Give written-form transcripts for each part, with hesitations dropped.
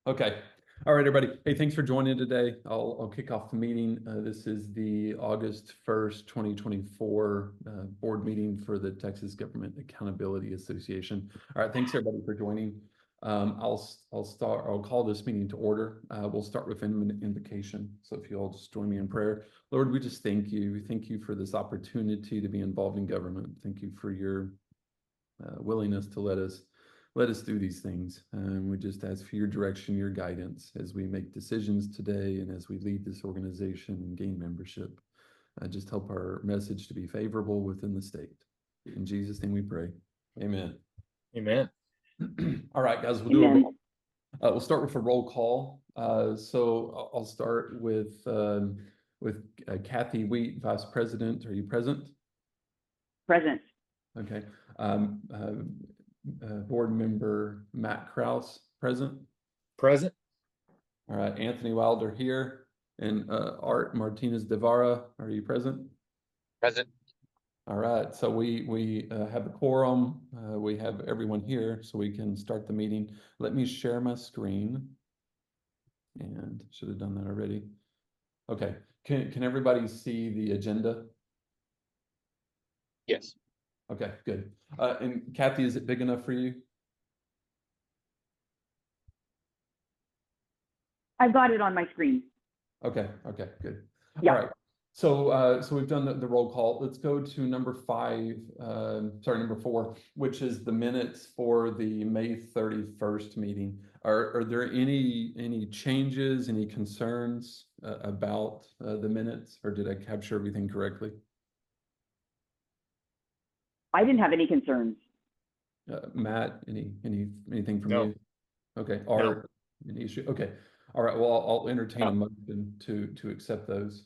Okay. All right, everybody. Hey, thanks for joining today. I'll kick off the meeting. This is the August 1st, 2024 board meeting for the Texas Government Accountability Association. All right, thanks everybody for joining. I'll call this meeting to order. We'll start with an invocation. So if you all just join me in prayer. Lord, we just thank you. We thank you for this opportunity to be involved in government. Thank you for your willingness to let us do these things. And we just ask for your direction, your guidance as we make decisions today and as we lead this organization and gain membership. Just help our message to be favorable within the state. In Jesus' name we pray. Amen. Amen. All right, guys, we'll start with a roll call. So I'll start with Kathy Wheat, Vice President. Are you present? Present. Okay. Board member Matt Krause, present? Present. All right, Anthony Wilder here. And Art Martinez Devara, are you present? Present. All right, so we have a quorum. We have everyone here, so we can start the meeting. Let me share my screen. And should have done that already. Okay, can everybody see the agenda? Yes. Okay, good. And Kathy, is it big enough for you? I've got it on my screen. Okay, good. Yeah. All right. So we've done the roll call. Let's go to number 4, which is the minutes for the May 31st meeting. Are there any changes, any concerns about the minutes, or did I capture everything correctly? I didn't have any concerns. Matt, anything from No. you? Okay. Art, any issue? Okay. All right. Well, I'll entertain a motion to accept those.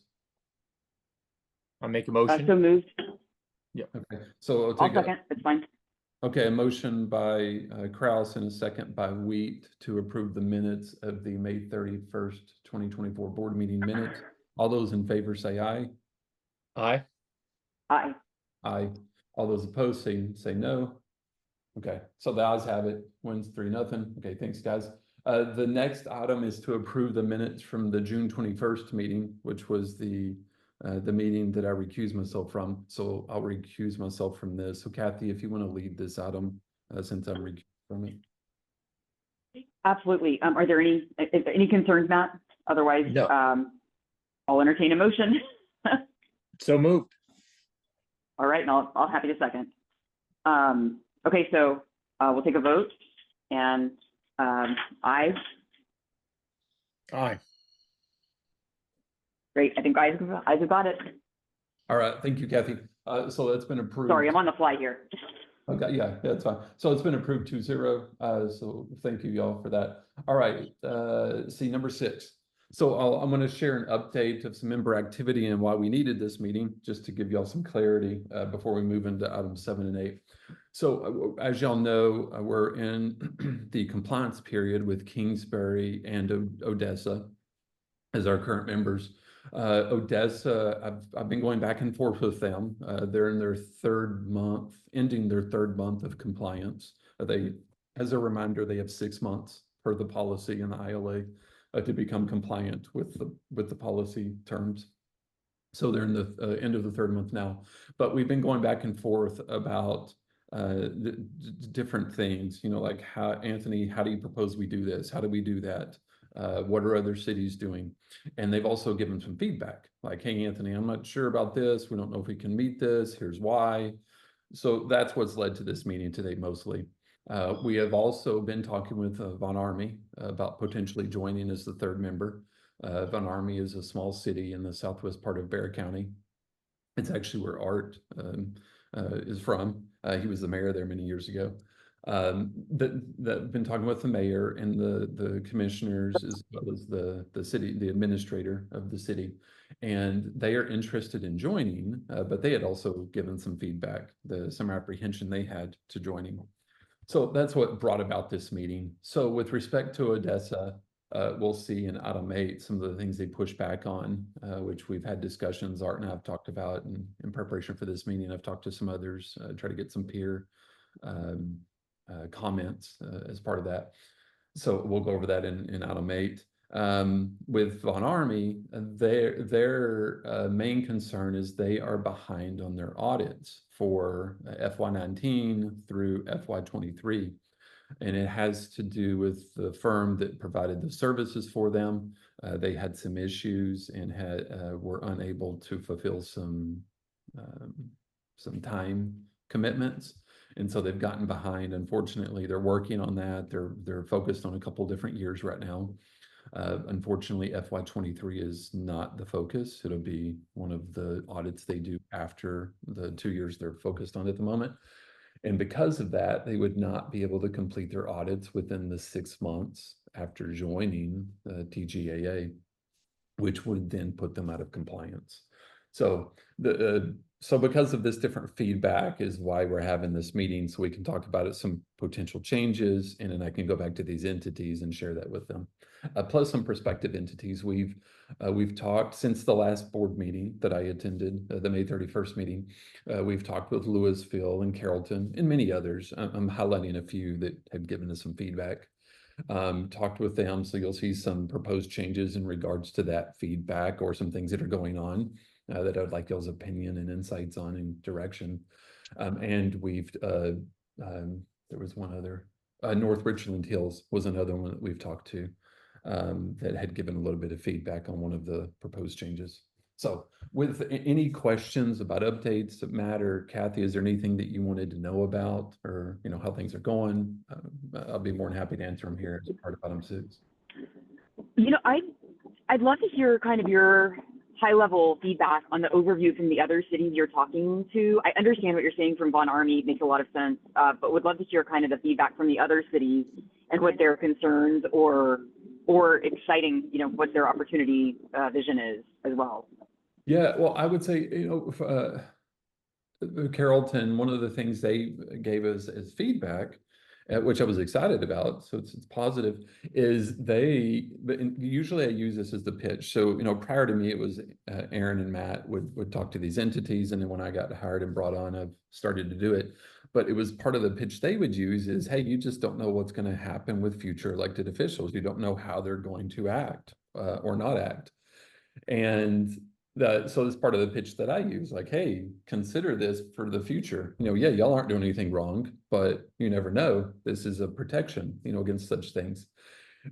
I'll make a motion. So moved. Yeah. Okay. So I'll second. It's fine. Okay, a motion by Krause and a second by Wheat to approve the minutes of the May 31st, 2024 board meeting minutes. All those in favor say aye. Aye. Aye. Aye. All those opposed say no. Okay, so the ayes have it. Wins 3-0. Okay, thanks, guys. The next item is to approve the minutes from the June 21st meeting, which was the meeting that I recused myself from. So I'll recuse myself from this. So Kathy, if you want to lead this item, since I'm recused from it. Absolutely. Are there any concerns, Matt? Otherwise, No. I'll entertain a motion. So moved. All right, and I'll happy to second. Okay, so we'll take a vote, and aye. Aye. Great. I think guys have got it. All right, thank you, Kathy. So that's been approved. Sorry, I'm on the fly here. Okay, yeah, that's fine. So it's been approved 2-0. So thank you, y'all, for that. All right, see number 6. So I'm going to share an update of some member activity and why we needed this meeting, just to give y'all some clarity before we move into items 7 and 8. So as y'all know, we're in the compliance period with Kingsbury and Odessa as our current members. Odessa, I've been going back and forth with them. They're in their ending their third month of compliance. As a reminder, they have 6 months per the policy in the ILA to become compliant with the policy terms. So they're in the end of the third month now. But we've been going back and forth about the different things, like Anthony, how do you propose we do this? How do we do that? What are other cities doing? And they've also given some feedback like, hey, Anthony, I'm not sure about this. We don't know if we can meet this. Here's why. So that's what's led to this meeting today mostly. We have also been talking with Von Army about potentially joining as the third member. Von Army is a small city in the southwest part of Bexar County. It's actually where Art is from. He was the mayor there many years ago. That been talking with the mayor and the commissioners, as well as the city, the administrator of the city, and they are interested in joining, but they had also given some feedback, some apprehension they had to joining. So that's what brought about this meeting. So with respect to Odessa, we'll see in item 8 some of the things they push back on, which we've had discussions. Art and I have talked about, and in preparation for this meeting, I've talked to some others, try to get some peer comments as part of that. So we'll go over that in item 8. With Von Army, their main concern is they are behind on their audits for FY19 through FY23. And it has to do with the firm that provided the services for them. They had some issues and were unable to fulfill some time commitments. And so they've gotten behind. Unfortunately, they're working on that. They're focused on a couple different years right now. Unfortunately, FY23 is not the focus. It'll be one of the audits they do after the 2 years they're focused on at the moment. And because of that, they would not be able to complete their audits within the 6 months after joining the TGAA, which would then put them out of compliance. So so because of this different feedback is why we're having this meeting, so we can talk about it, some potential changes, and then I can go back to these entities and share that with them. Plus some prospective entities. We've talked since the last board meeting that I attended, the May 31st meeting. We've talked with Louisville and Carrollton and many others. I'm highlighting a few that have given us some feedback. Talked with them, so you'll see some proposed changes in regards to that feedback or some things that are going on that I would like y'all's opinion and insights on and direction. And there was one other, North Richland Hills was another one that we've talked to that had given a little bit of feedback on one of the proposed changes. So with any questions about updates that matter, Kathy, is there anything that you wanted to know about, or how things are going? I'll be more than happy to answer them here as part of item 6. I'd love to hear kind of your high-level feedback on the overview from the other cities you're talking to. I understand what you're saying from Von Army, it makes a lot of sense, but would love to hear kind of the feedback from the other cities and what their concerns or exciting, what their opportunity vision is as well. Yeah, well, I would say, Carrollton, one of the things they gave us as feedback, which I was excited about, so it's positive, is usually I use this as the pitch. So, prior to me, it was Aaron and Matt would talk to these entities, and then when I got hired and brought on, I've started to do it. But it was part of the pitch they would use is, hey, you just don't know what's going to happen with future elected officials. You don't know how they're going to act or not act. And so it's part of the pitch that I use, like, hey, consider this for the future. Yeah, y'all aren't doing anything wrong, but you never know. This is a protection, against such things.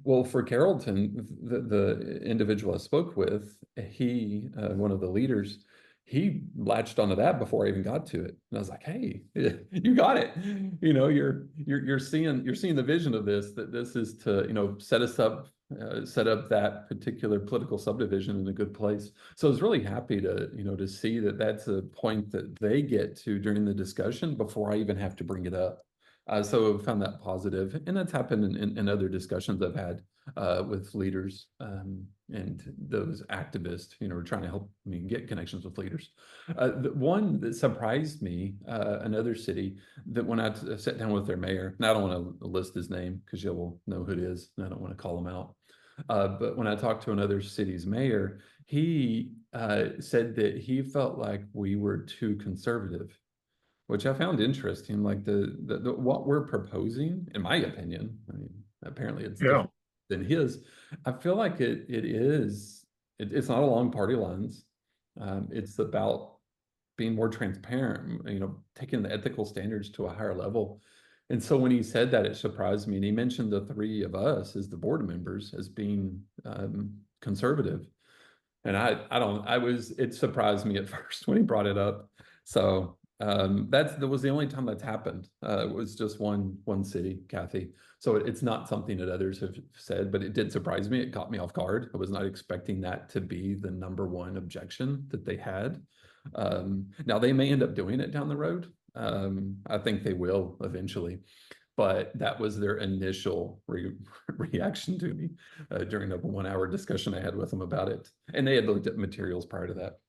Well, for Carrollton, the individual I spoke with, he, one of the leaders, he latched onto that before I even got to it. And I was like, hey, you got it. You're seeing the vision of this, that this is to, set up that particular political subdivision in a good place. So I was really happy to, to see that that's a point that they get to during the discussion before I even have to bring it up. So I found that positive, and that's happened in other discussions I've had with leaders and those activists, trying to help me get connections with leaders. The one that surprised me, another city, that when I sat down with their mayor, and I don't want to list his name because you will know who it is, and I don't want to call him out. But when I talked to another city's mayor, he said that he felt like we were too conservative, which I found interesting. Like the what we're proposing, in my opinion, I mean, apparently it's different than his. I feel like it's not along party lines. It's about being more transparent, taking the ethical standards to a higher level. And so when he said that, it surprised me. And he mentioned the 3 of us as the board members as being conservative. And it surprised me at first when he brought it up. So that was the only time that's happened. It was just one city, Kathy. So it's not something that others have said, but it did surprise me. It caught me off guard. I was not expecting that to be the #1 objection that they had. Now they may end up doing it down the road. I think they will eventually, but that was their initial reaction to me during the 1-hour discussion I had with them about it. And they had looked at materials prior to that.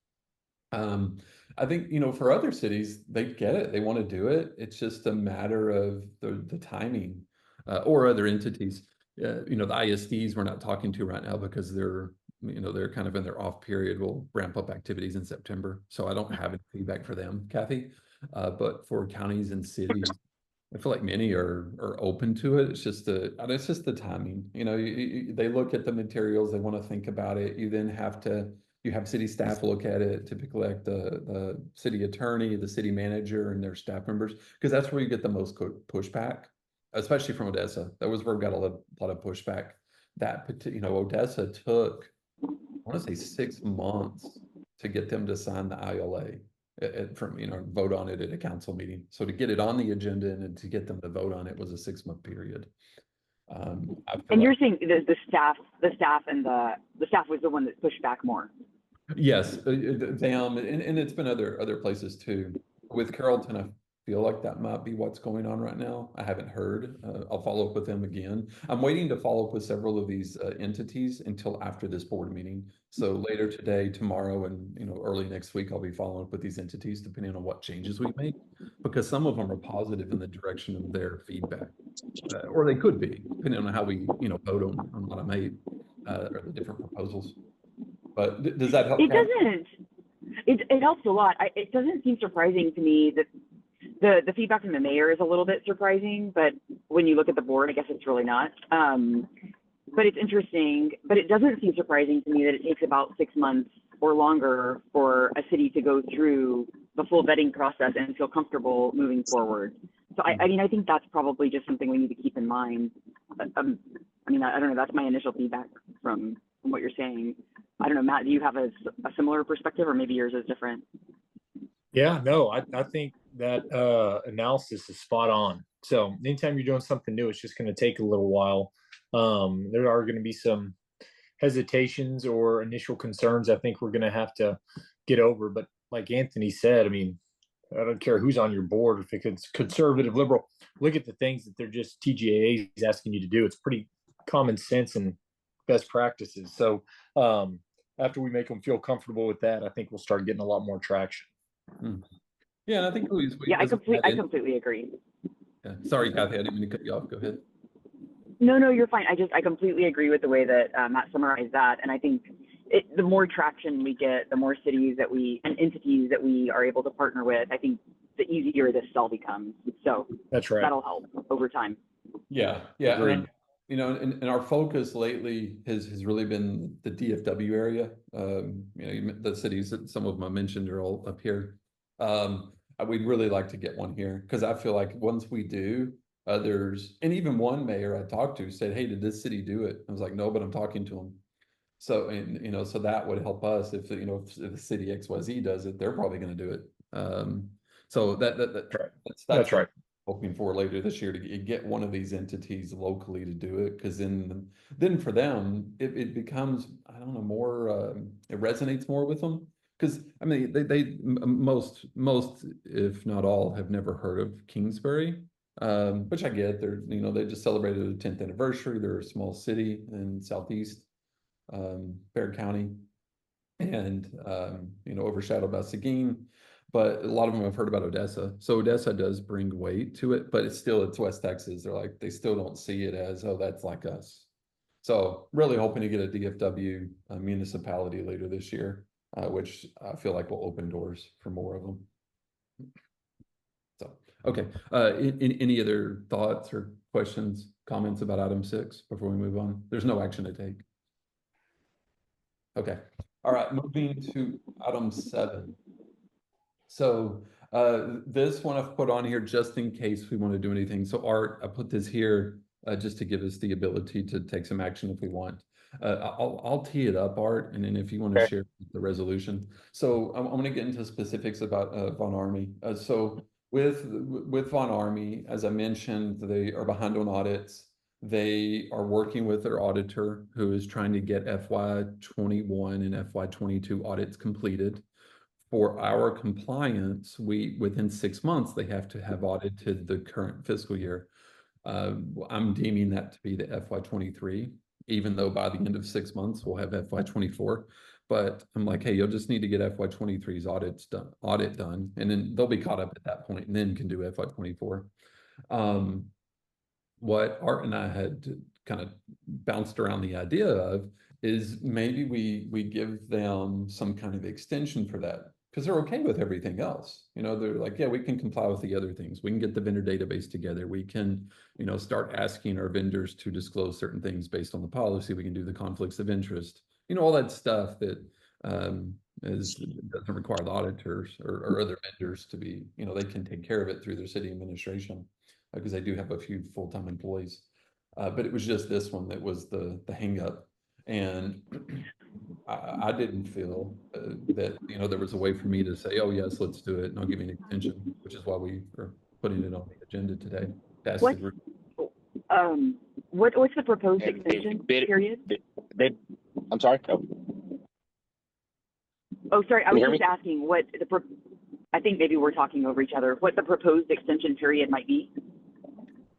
I think, for other cities, they get it. They want to do it. It's just a matter of the timing or other entities. The ISDs we're not talking to right now because they're kind of in their off period. We'll ramp up activities in September. So I don't have any feedback for them, Kathy. But for counties and cities, I feel like many are open to it. It's just the timing. You know, they look at the materials, they want to think about it. You then you have city staff look at it, typically like the city attorney, the city manager, and their staff members, because that's where you get the most pushback, especially from Odessa. That was where we got a lot of pushback. Odessa took, I want to say 6 months to get them to sign the ILA vote on it at a council meeting. So to get it on the agenda and to get them to vote on it was a 6 month period. And you're saying the staff was the one that pushed back more. Yes, them, and it's been other places too. With Carrollton, I feel like that might be what's going on right now. I haven't heard. I'll follow up with them again. I'm waiting to follow up with several of these entities until after this board meeting. So later today, tomorrow, and early next week, I'll be following up with these entities depending on what changes we make, because some of them are positive in the direction of their feedback, or they could be depending on how we vote on what I made or the different proposals. But does that help? It doesn't. It helps a lot. It doesn't seem surprising to me that the feedback from the mayor is a little bit surprising, but when you look at the board, I guess it's really not. But it's interesting, but it doesn't seem surprising to me that it takes about 6 months or longer for a city to go through the full vetting process and feel comfortable moving forward. So I mean, I think that's probably just something we need to keep in mind. I mean, I don't know, that's my initial feedback from what you're saying. I don't know, Matt, do you have a similar perspective, or maybe yours is different? Yeah, no, I think that analysis is spot on. So anytime you're doing something new, it's just going to take a little while. There are going to be some hesitations or initial concerns I think we're going to have to get over. But like Anthony said, I mean, I don't care who's on your board, if it's conservative, liberal, look at the things that they're just TGAA is asking you to do. It's pretty common sense and best practices. So after we make them feel comfortable with that, I think we'll start getting a lot more traction. Yeah, and I think I completely agree. Yeah. Sorry, Kathy, I didn't mean to cut you off. Go ahead. No, you're fine. I completely agree with the way that Matt summarized that, and I think the more traction we get, the more cities and entities that we are able to partner with, I think the easier this sell becomes. So that's right. That'll help over time. Yeah. And our focus lately has really been the DFW area. The cities that some of them I mentioned are all up here. We'd really like to get one here, because I feel like once we do, and even one mayor I talked to said, "Hey, did this city do it?" I was like, "No, but I'm talking to them." So, so that would help us if the city XYZ does it, they're probably going to do it. So that's right. Hoping for later this year to get one of these entities locally to do it, because then for them it becomes, I don't know, more it resonates more with them, because I mean most if not all have never heard of Kingsbury, which I get. They just celebrated their 10th anniversary. They're a small city in southeast Bexar County, and overshadowed by Seguin. But a lot of them have heard about Odessa. So Odessa does bring weight to it, but it's West Texas. They still don't see it as, oh, that's like us. So really hoping to get a DFW municipality later this year, which I feel like will open doors for more of them. So, okay. Any other thoughts or questions, comments about item 6 before we move on? There's no action to take. Okay. All right. Moving to item 7. So this one I've put on here just in case we want to do anything. So Art, I put this here just to give us the ability to take some action if we want. I'll tee it up, Art, and then if you want to share the resolution. So I'm going to get into specifics about Von Army. So with Von Army, as I mentioned, they are behind on audits. They are working with their auditor, who is trying to get FY21 and FY22 audits completed. For our compliance, within 6 months, they have to have audited the current fiscal year. I'm deeming that to be the FY23, even though by the end of 6 months, we'll have FY24. But I'm like, hey, you'll just need to get FY23's audit done, and then they'll be caught up at that point, and then can do FY24. What Art and I had kind of bounced around the idea of is maybe we give them some kind of extension for that. because they're okay with everything else. You know, they're like, yeah, we can comply with the other things. We can get the vendor database together. We can, you know, start asking our vendors to disclose certain things based on the policy. We can do the conflicts of interest, you know, all that stuff that doesn't require the auditors or other vendors to be, you know, they can take care of it through their city administration because they do have a few full-time employees. But it was just this one that was the hang up. And I didn't feel that, you know, there was a way for me to say, oh, yes, let's do it. And I'll give you an extension, which is why we are putting it on the agenda today. That's What, the group. what's the proposed And they extension bid- period? I'm sorry. Oh, Oh, sorry, I Can was you hear just asking what I think maybe we're talking over each other, what the proposed extension period might be.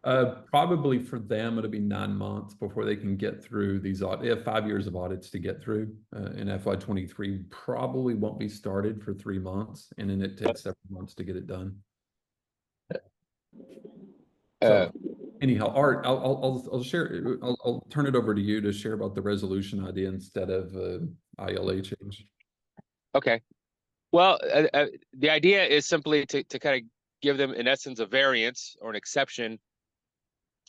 Probably for them, it'll be 9 months before they can get through these audits. They have 5 years of audits to get through. In FY23, probably won't be started for 3 months, and then it takes several months to get it done. So anyhow, Art, I'll share. I'll turn it over to you to share about the resolution idea instead of ILA change. okay. Well, the idea is simply to kind of give them, in essence, a variance or an exception.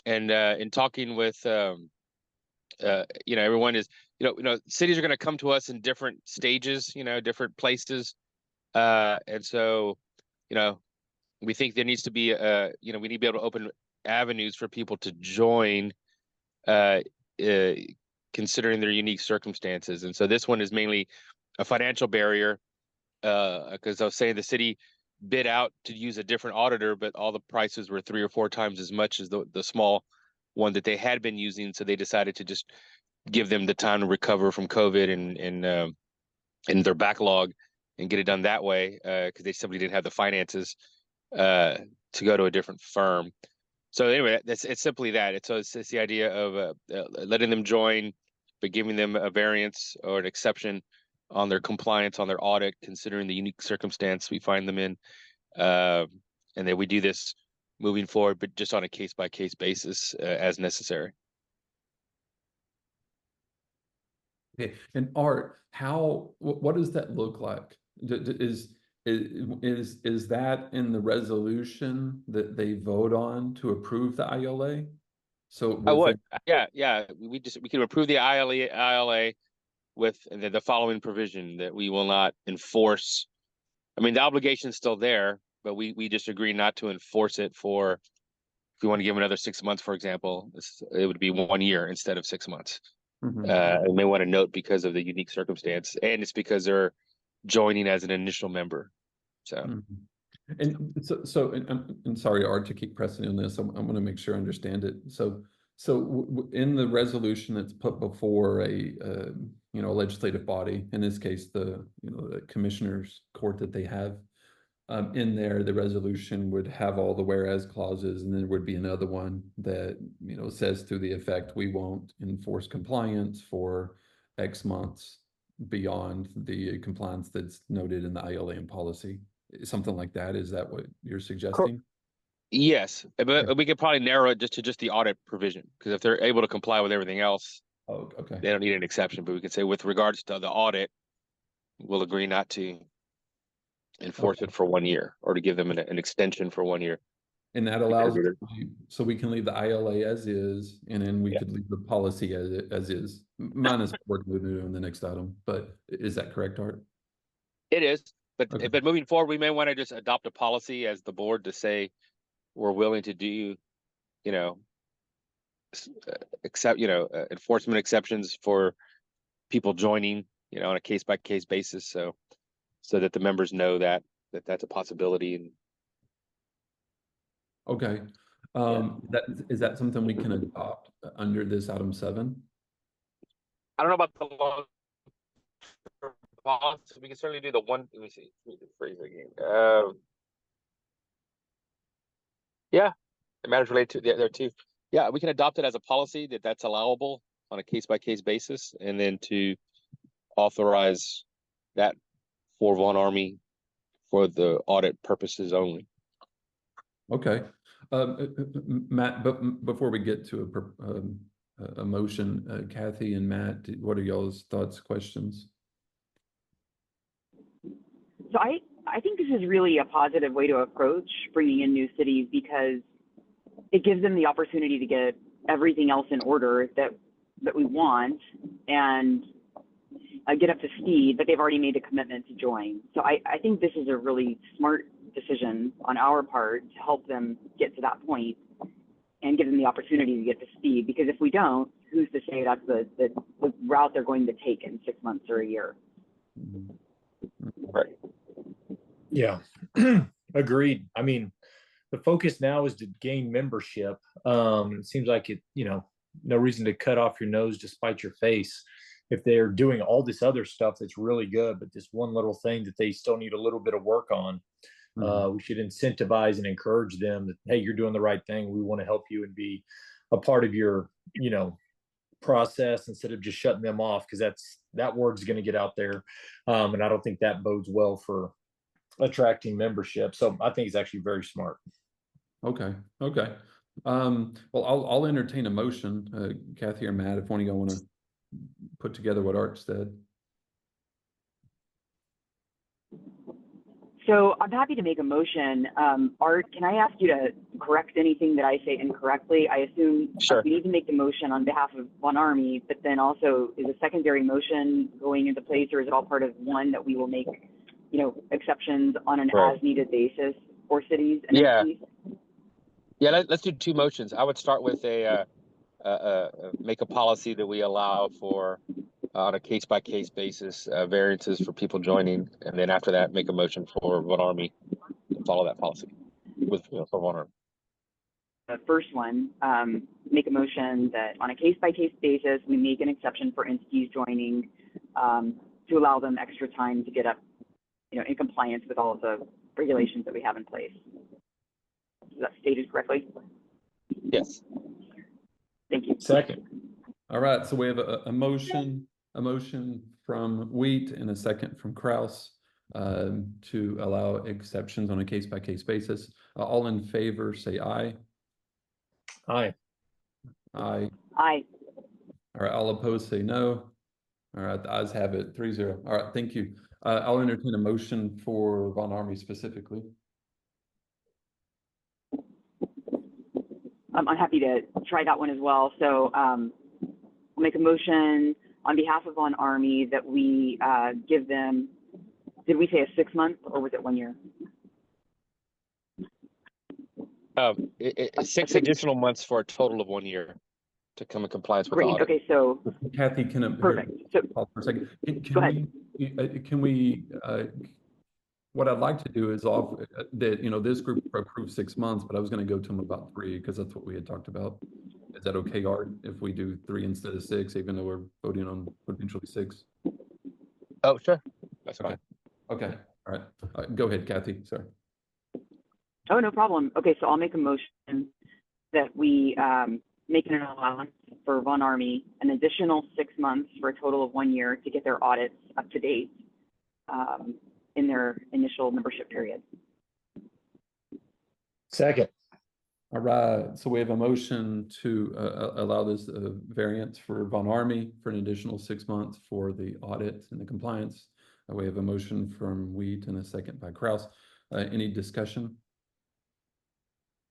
And in talking with, you know, everyone is, you know, cities are going to come to us in different stages, you know, different places. And so, you know, we think there needs to be, you know, we need to be able to open avenues for people to join, considering their unique circumstances. And so this one is mainly a financial barrier, because I was saying the city bid out to use a different auditor, but all the prices were 3 or 4 times as much as the small one that they had been using. So they decided to just give them the time to recover from COVID and their backlog and get it done that way, because they simply didn't have the finances to go to a different firm. So anyway, it's simply that. It's the idea of letting them join, but giving them a variance or an exception on their compliance, on their audit, considering the unique circumstance we find them in. And then we do this moving forward, but just on a case-by-case basis as necessary. Okay, and Art, what does that look like? Is that in the resolution that they vote on to approve the ILA? So I would, yeah. We can approve the ILA with the following provision that we will not enforce. I mean, the obligation is still there, but we just agree not to enforce it for, if we want to give them another 6 months, for example, it would be 1 year instead of 6 months. I may want to note because of the unique circumstance, and it's because they're joining as an initial member. So, and and sorry, Art, to keep pressing on this, I want to make sure I understand it. So in the resolution that's put before a you know, legislative body, in this case the, you know, the commissioners court that they have, in there, the resolution would have all the whereas clauses, and then there would be another one that, you know, says to the effect, we won't enforce compliance for X months beyond the compliance that's noted in the ILA and policy. Something like that. Is that what you're suggesting? yes, but we could probably narrow it just to the audit provision, because if they're able to comply with everything else, Oh, okay. they don't need an exception. But we could say with regards to the audit, we'll agree not to enforce it for 1 year, or to give them an extension for 1 year. And that allows, so we can leave the ILA as is, and then we could leave the policy as is, minus what we're going to do in the next item. But is that correct, Art? It is, but Okay. but moving forward, we may want to just adopt a policy as the board to say we're willing to do, you know, accept, you know, enforcement exceptions for people joining, you know, on a case-by-case basis, so that the members know that that's a possibility. And Okay. Is that something we can adopt under this item 7? I don't know about the long policy. We can certainly do the one. Let me see. Let me phrase it again. Yeah, it matters related to there too. Yeah, we can adopt it as a policy that's allowable on a case-by-case basis, and then to authorize that for Von Army for the audit purposes only. Okay. Matt, but before we get to a motion, Kathy and Matt, what are y'all's thoughts, questions? So I think this is really a positive way to approach bringing in new cities because it gives them the opportunity to get everything else in order that we want and get up to speed, but they've already made the commitment to join. So I think this is a really smart decision on our part to help them get to that point and give them the opportunity to get to speed. Because if we don't, who's to say that's the route they're going to take in 6 months or a year? Right. Yeah, agreed. I mean, the focus now is to gain membership. It seems like it, no reason to cut off your nose to spite your face. If they're doing all this other stuff that's really good, but this one little thing that they still need a little bit of work on, we should incentivize and encourage them that, hey, you're doing the right thing. We want to help you and be a part of your, process instead of just shutting them off, because that word's going to get out there. And I don't think that bodes well for attracting membership. So I think it's actually very smart. Okay. Well, I'll entertain a motion, Kathy or Matt, if one of you want to put together what Art said. So I'm happy to make a motion. Art, can I ask you to correct anything that I say incorrectly? I assume Sure. we need to make the motion on behalf of Von Army, but then also is a secondary motion going into place, or is it all part of one that we will make, exceptions on an Right. as-needed basis for cities and Yeah. entities? Yeah, let's do two motions. I would start with make a policy that we allow for on a case-by-case basis variances for people joining, and then after that, make a motion for Von Army to follow that policy with for Von Army. The first one, make a motion that on a case-by-case basis, we make an exception for entities joining to allow them extra time to get up, in compliance with all of the regulations that we have in place. Is that stated correctly? Yes. Thank you. Second. All right, so we have a motion from Wheat and a second from Kraus to allow exceptions on a case-by-case basis. All in favor, say aye. Aye. Aye. Aye. All right, all opposed, say no. All right, the ayes have it, 3-0. All right, thank you. I'll entertain a motion for Von Army specifically. I'm happy to try that one as well. So I'll make a motion on behalf of Von Army that we give them, did we say a 6 month or was it 1 year? 6 additional months for a total of 1 year to come in compliance with the Great. audit. Okay, so Kathy, can perfect. So pause for a second. go ahead. Can we what I'd like to do is that this group approved 6 months, but I was going to go to them about 3 because that's what we had talked about. Is that okay, Art, if we do 3 instead of 6, even though we're voting on potentially 6? Oh, sure. That's fine. Okay. All right. Go ahead, Kathy. Sorry. Oh, no problem. Okay, so I'll make a motion that we make an allowance for Von Army an additional 6 months for a total of 1 year to get their audits up to date in their initial membership period. Second. All right. So we have a motion to allow this variance for Von Army for an additional 6 months for the audit and the compliance. We have a motion from Wheat and a second by Kraus. Any discussion?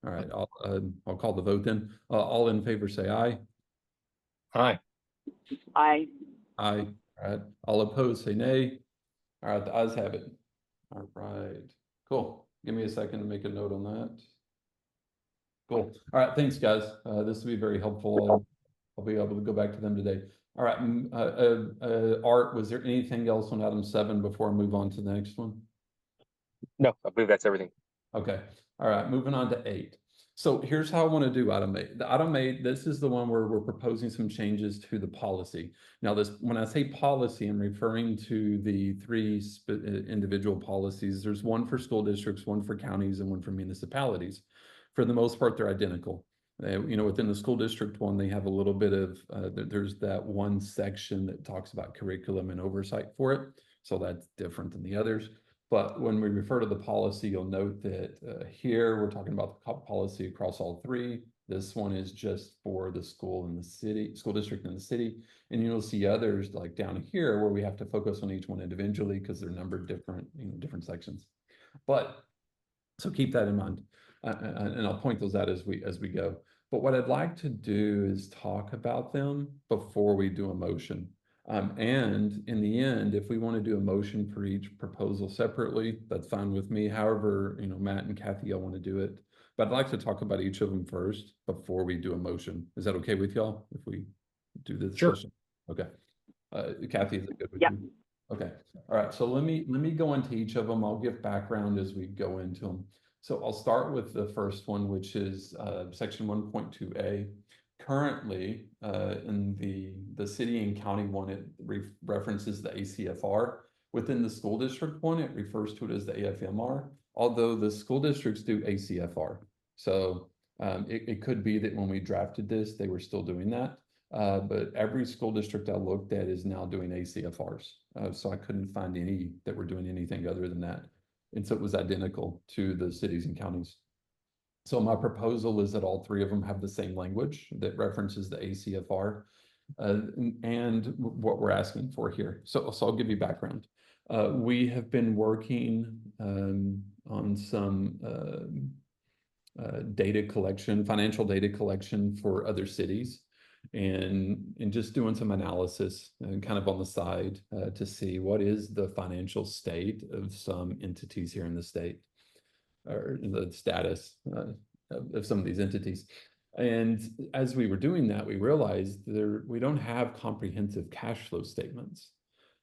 All right, I'll call the vote then. All in favor say aye. Aye. Aye. Aye. All right. All opposed say nay. All right, the ayes have it. All right, cool. Give me a second to make a note on that. Cool. All right, thanks, guys. This will be very helpful. I'll be able to go back to them today. All right, Art, was there anything else on item 7 before I move on to the next one? No, I believe that's everything. Okay. All right, moving on to 8. So here's how I want to do item 8. The item 8, this is the one where we're proposing some changes to the policy. Now, when I say policy, I'm referring to the 3 individual policies. There's one for school districts, one for counties, and one for municipalities. For the most part, they're identical. Within the school district one, they have a little bit of, there's that one section that talks about curriculum and oversight for it. So that's different than the others. But when we refer to the policy, you'll note that here we're talking about the policy across all 3. This one is just for the school in the city, school district in the city. And you'll see others like down here where we have to focus on each one individually because they're numbered different, different sections. But so keep that in mind. And I'll point those out as we go. But what I'd like to do is talk about them before we do a motion. And in the end, if we want to do a motion for each proposal separately, that's fine with me. However, Matt and Kathy, y'all want to do it. But I'd like to talk about each of them first before we do a motion. Is that okay with y'all if we do the discussion? Sure. Okay. Kathy, is it good with you? Okay. All right. So let me go into each of them. I'll give background as we go into them. So I'll start with the first one, which is section 1.2A. Currently, in the city and county one, it references the ACFR. Within the school district one, it refers to it as the AFMR, although the school districts do ACFR. So it could be that when we drafted this, they were still doing that. But every school district I looked at is now doing ACFRs. So I couldn't find any that were doing anything other than that. And so it was identical to the cities and counties. So my proposal is that all three of them have the same language that references the ACFR and what we're asking for here. So I'll give you background. We have been working on some data collection, financial data collection for other cities, and just doing some analysis and kind of on the side to see what is the financial state of some entities here in the state, or the status of some of these entities. And as we were doing that, we realized we don't have comprehensive cash flow statements.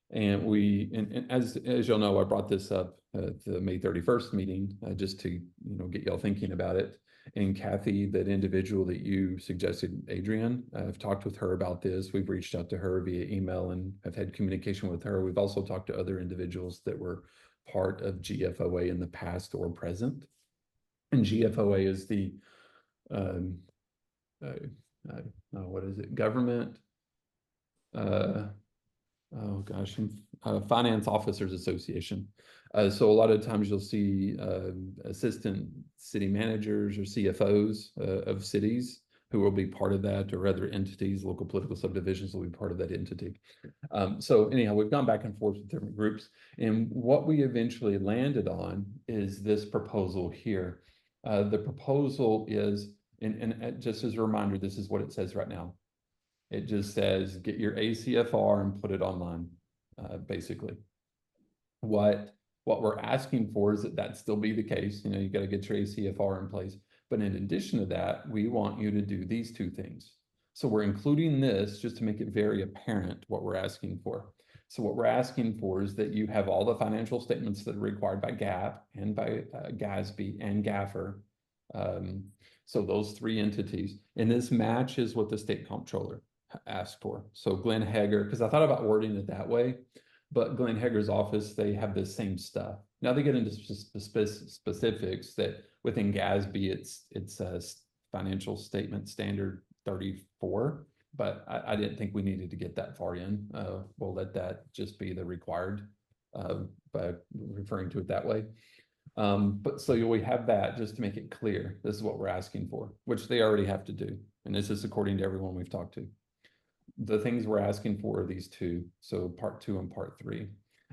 And as you'll know, I brought this up at the May 31st meeting just to get y'all thinking about it. And Kathy, that individual that you suggested, Adrienne, I've talked with her about this. We've reached out to her via email and have had communication with her. We've also talked to other individuals that were part of GFOA in the past or present. And GFOA is the what is it? Government. Oh gosh, Finance Officers Association. So a lot of times you'll see assistant city managers or CFOs of cities who will be part of that, or other entities, local political subdivisions will be part of that entity. So anyhow, we've gone back and forth with different groups, and what we eventually landed on is this proposal here. The proposal is, and just as a reminder, this is what it says right now. It just says, get your ACFR and put it online, basically. What we're asking for is that still be the case. You got to get your ACFR in place. But in addition to that, we want you to do these two things. So we're including this just to make it very apparent what we're asking for. So what we're asking for is that you have all the financial statements that are required by GAAP and by GASB and GAFR. So those three entities, and this matches what the state comptroller asked for. So Glenn Hager, because I thought about wording it that way, but Glenn Hager's office, they have the same stuff. Now they get into specifics that within GASB, it's a financial statement standard 34, but I didn't think we needed to get that far in. We'll let that just be the required by referring to it that way. But so we have that just to make it clear. This is what we're asking for, which they already have to do. And this is according to everyone we've talked to. The things we're asking for are these two. So part 2 and part 3.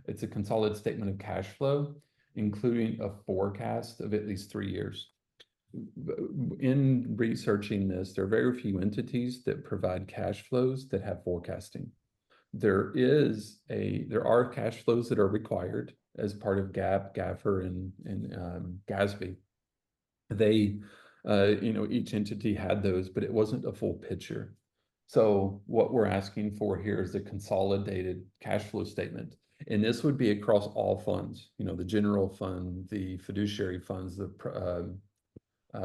It's a consolidated statement of cash flow, including a forecast of at least 3 years. In researching this, there are very few entities that provide cash flows that have forecasting. There are cash flows that are required as part of GAAP, GAFR, and GASB. They, each entity had those, but it wasn't a full picture. So what we're asking for here is a consolidated cash flow statement. And this would be across all funds, the general fund, the fiduciary funds, the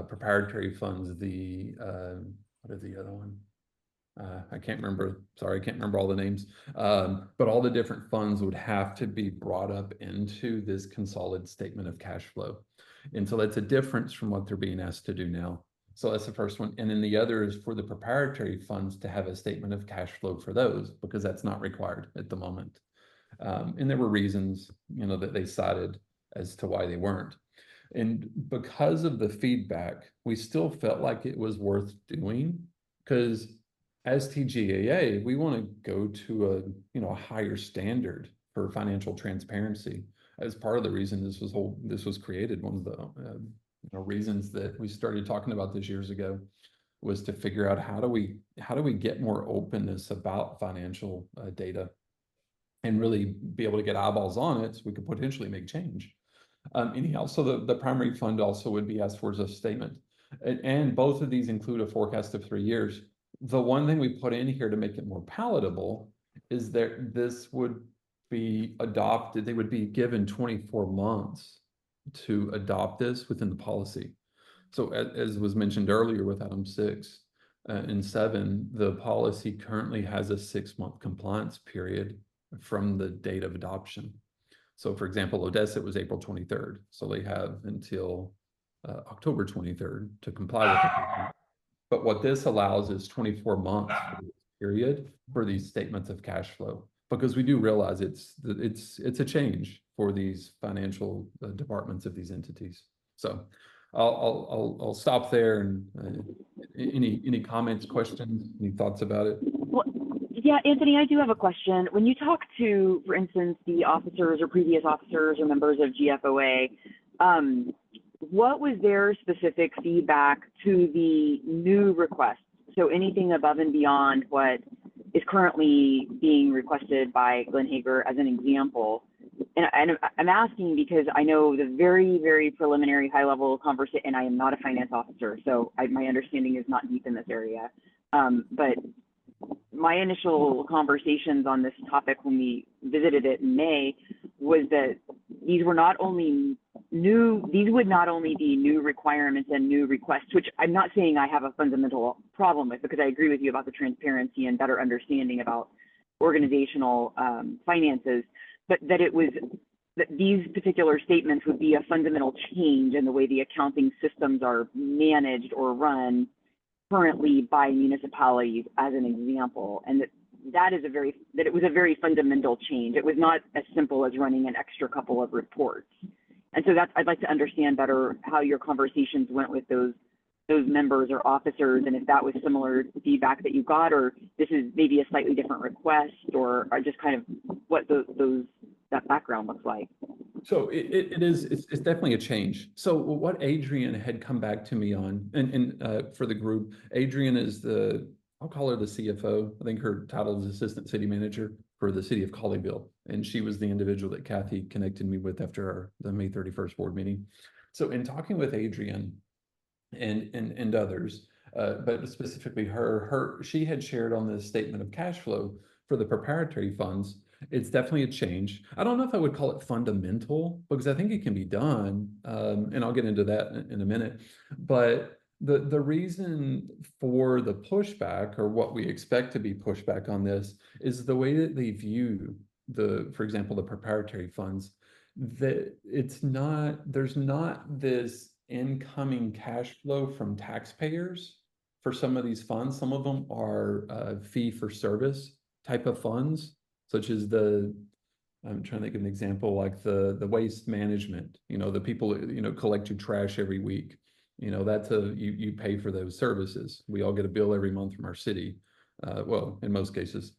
proprietary funds, the, what is the other one? I can't remember, sorry, I can't remember all the names, but all the different funds would have to be brought up into this consolidated statement of cash flow. And so that's a difference from what they're being asked to do now. So that's the first one. And then the other is for the proprietary funds to have a statement of cash flow for those, because that's not required at the moment. And there were reasons, that they cited as to why they weren't. And because of the feedback, we still felt like it was worth doing, because as TGAA, we want to go to a higher standard for financial transparency. As part of the reason this was created, one of the reasons that we started talking about this years ago was to figure out how do we get more openness about financial data and really be able to get eyeballs on it so we could potentially make change. Anyhow, so the primary fund also would be asked for as a statement. And both of these include a forecast of 3 years. The one thing we put in here to make it more palatable is that this would be adopted, they would be given 24 months to adopt this within the policy. So as was mentioned earlier with item 6 and 7, the policy currently has a 6-month compliance period from the date of adoption. So for example, Odessa was April 23rd. So they have until October 23rd to comply with it. But what this allows is 24 months period for these statements of cash flow, because we do realize it's a change for these financial departments of these entities. So I'll stop there. And any comments, questions, any thoughts about it? Well, yeah, Anthony, I do have a question. When you talk to, for instance, the officers or previous officers or members of GFOA, what was their specific feedback to the new requests? So anything above and beyond what is currently being requested by Glenn Hager as an example. And I'm asking because I know the very, very preliminary high-level conversation, and I am not a finance officer, so my understanding is not deep in this area. But my initial conversations on this topic when we visited it in May was that these were not only these would not only be new requirements and new requests, which I'm not saying I have a fundamental problem with, because I agree with you about the transparency and better understanding about organizational finances, but that these particular statements would be a fundamental change in the way the accounting systems are managed or run currently by municipalities, as an example, and that it was a very fundamental change. It was not as simple as running an extra couple of reports. And so I'd like to understand better how your conversations went with those members or officers, and if that was similar feedback that you got, or this is maybe a slightly different request, or just kind of what that background looks like. So it's definitely a change. So what Adrian had come back to me on, and for the group, Adrian is I'll call her the CFO. I think her title is Assistant City Manager for the city of Colleyville. And she was the individual that Kathy connected me with after the May 31st board meeting. So in talking with Adrian and others, but specifically she had shared on this statement of cash flow for the preparatory funds. It's definitely a change. I don't know if I would call it fundamental, because I think it can be done, and I'll get into that in a minute. But the reason for the pushback, or what we expect to be pushback on this, is the way that they view for example, the preparatory funds, that there's not this incoming cash flow from taxpayers for some of these funds. Some of them are fee for service type of funds, such as I'm trying to think of an example, like the waste management, the people, collect your trash every week. That's you pay for those services. We all get a bill every month from our city. Well, in most cases,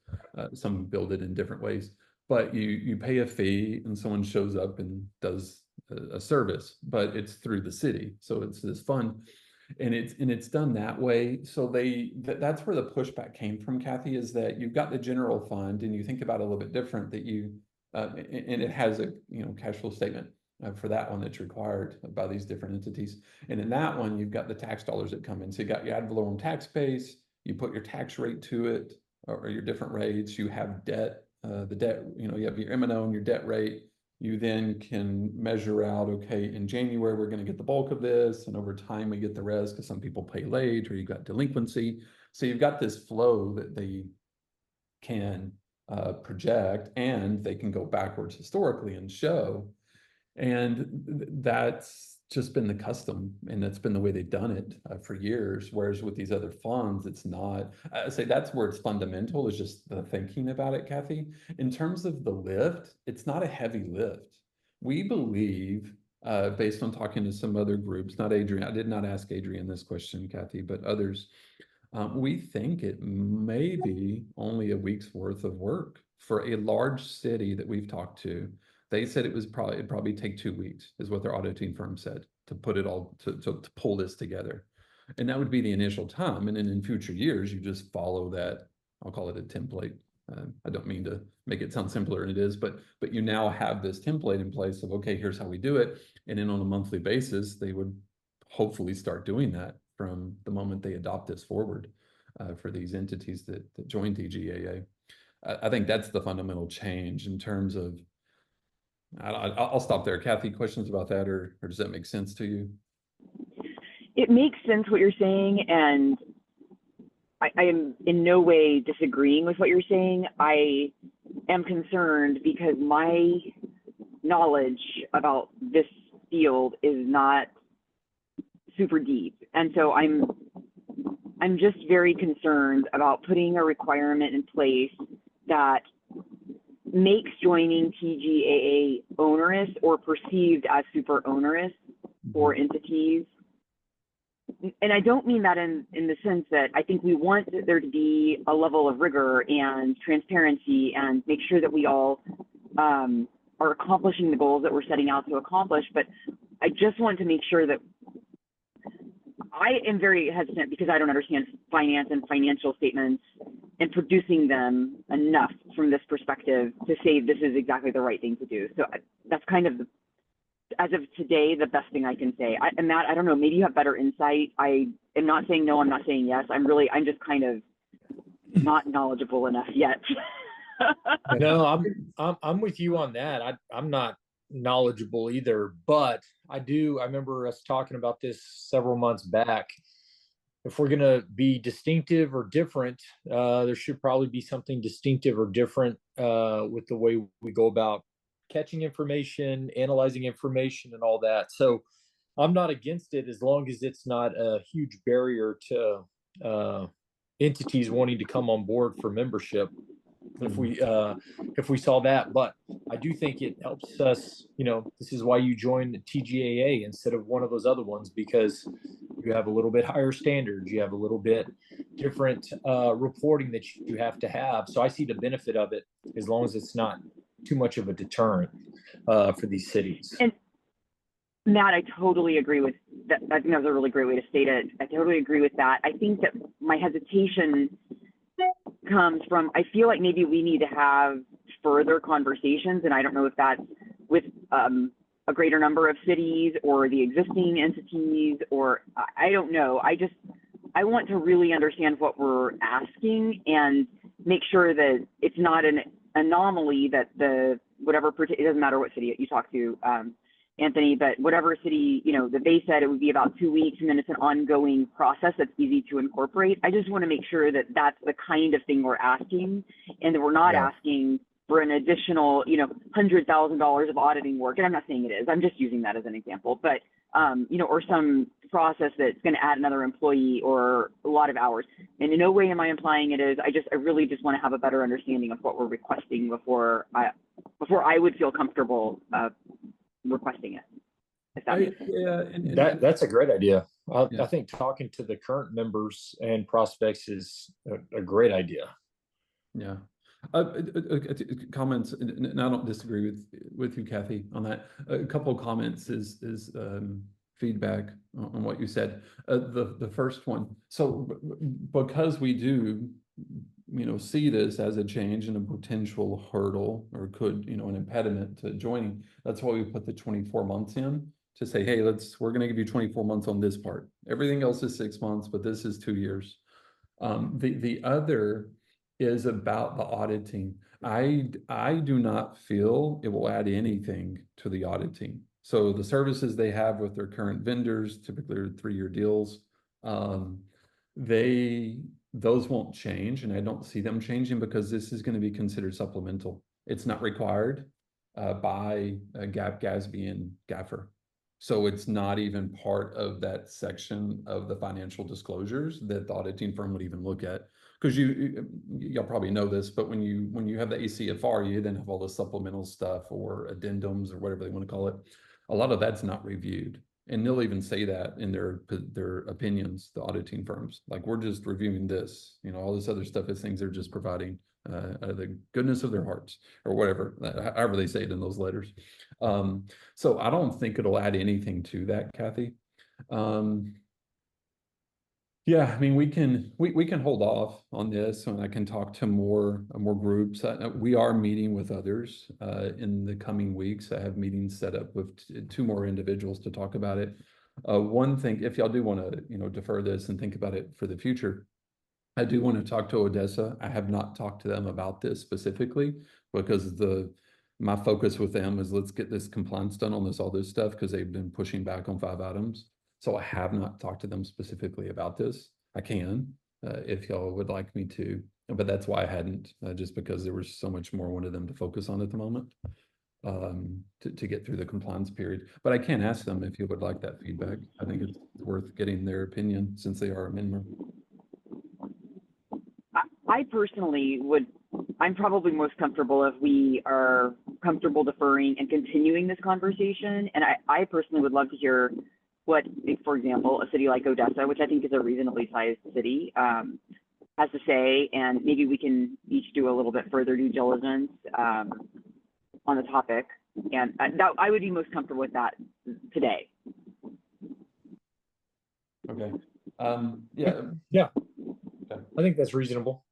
some build it in different ways, but you pay a fee and someone shows up and does a service, but it's through the city. So it's this fund. And it's done that way. So that's where the pushback came from, Kathy, is that you've got the general fund, and you think about it a little bit different, that and it has a cash flow statement for that one that's required by these different entities. And in that one, you've got the tax dollars that come in. So you got your ad valorem tax base, you put your tax rate to it, or your different rates. You have debt, the debt, you have your M&O and your debt rate. You then can measure out, okay, in January, we're going to get the bulk of this, and over time we get the rest, because some people pay late, or you've got delinquency. So you've got this flow that they can project, and they can go backwards historically and show. And that's just been the custom, and that's been the way they've done it for years. Whereas with these other funds, it's not. I say that's where it's fundamental, is just the thinking about it, Kathy. In terms of the lift, it's not a heavy lift. We believe based on talking to some other groups, not Adrian. I did not ask Adrian this question, Kathy, but others. We think it may be only a week's worth of work for a large city that we've talked to. They said it'd probably take 2 weeks, is what their auditing firm said, to put it all to pull this together. And that would be the initial time. And then in future years, you just follow that. I'll call it a template. I don't mean to make it sound simpler than it is, but you now have this template in place of, okay, here's how we do it. And then on a monthly basis, they would hopefully start doing that from the moment they adopt this forward for these entities that join TGAA. I think that's the fundamental change in terms of, I'll stop there. Kathy, questions about that, or does that make sense to you? It makes sense what you're saying, and I am in no way disagreeing with what you're saying. I am concerned because my knowledge about this field is not super deep. And so I'm just very concerned about putting a requirement in place that makes joining TGAA onerous or perceived as super onerous for entities. And I don't mean that in the sense that I think we want there to be a level of rigor and transparency and make sure that we all are accomplishing the goals that we're setting out to accomplish. But I just want to make sure that I am very hesitant because I don't understand finance and financial statements and producing them enough from this perspective to say this is exactly the right thing to do. So that's kind of, as of today, the best thing I can say. And Matt, I don't know, maybe you have better insight. I am not saying no, I'm not saying yes. I'm just kind of not knowledgeable enough yet. No, I'm with you on that. I'm not knowledgeable either, but I remember us talking about this several months back. If we're going to be distinctive or different, there should probably be something distinctive or different with the way we go about catching information, analyzing information, and all that. So I'm not against it as long as it's not a huge barrier to entities wanting to come on board for membership. If we saw that, but I do think it helps us. This is why you joined the TGAA instead of one of those other ones, because you have a little bit higher standards, you have a little bit different reporting that you have to have. So I see the benefit of it as long as it's not too much of a deterrent for these cities. And Matt, I totally agree with that. I think that was a really great way to state it. I totally agree with that. I think that my hesitation comes from, I feel like maybe we need to have further conversations, and I don't know if that's with a greater number of cities or the existing entities, or I don't know. I want to really understand what we're asking and make sure that it's not an anomaly that it doesn't matter what city you talk to, Anthony, but whatever city, that they said it would be about 2 weeks, and then it's an ongoing process that's easy to incorporate. I just want to make sure that that's the kind of thing we're asking, and that we're not asking for an additional, $100,000 of auditing work. And I'm not saying it is, I'm just using that as an example, but, or some process that's going to add another employee or a lot of hours. And in no way am I implying it is. I really just want to have a better understanding of what we're requesting before I would feel comfortable requesting it. If that makes sense. That's a great idea. I think talking to the current members and prospects is a great idea. Yeah. Comments, and I don't disagree with you, Kathy, on that. A couple of comments is feedback on what you said. The first one. So because we do, see this as a change and a potential hurdle, or could, an impediment to joining, that's why we put the 24 months in to say, hey, we're going to give you 24 months on this part. Everything else is 6 months, but this is 2 years. The other is about the auditing. I do not feel it will add anything to the auditing. So the services they have with their current vendors, typically are 3-year deals, those won't change, and I don't see them changing because this is going to be considered supplemental. It's not required by GAAP, GASB, and GAFR. So it's not even part of that section of the financial disclosures that the auditing firm would even look at. Because you'll probably know this, but when you have the ACFR, you then have all the supplemental stuff or addendums or whatever they want to call it. a lot of that's not reviewed. And they'll even say that in their opinions, the auditing firms, like, we're just reviewing this, you know, all this other stuff is things they're just providing out of the goodness of their hearts or whatever, however they say it in those letters. So I don't think it'll add anything to that, Kathy. Yeah, I mean, we can hold off on this, and I can talk to more groups. We are meeting with others in the coming weeks. I have meetings set up with two more individuals to talk about it. One thing, if y'all do want to, you know, defer this and think about it for the future, I do want to talk to Odessa. I have not talked to them about this specifically because my focus with them is let's get this compliance done on all this stuff, because they've been pushing back on 5 items. So I have not talked to them specifically about this. I can, if y'all would like me to, but that's why I hadn't, just because there was so much more I wanted them to focus on at the moment, to get through the compliance period. But I can ask them if you would like that feedback. I think it's worth getting their opinion since they are a member. I personally I'm probably most comfortable if we are comfortable deferring and continuing this conversation. And I personally would love to hear what, for example, a city like Odessa, which I think is a reasonably sized city, has to say, and maybe we can each do a little bit further due diligence on the topic. And I would be most comfortable with that today. Okay. Yeah. Yeah. Okay. I think that's reasonable.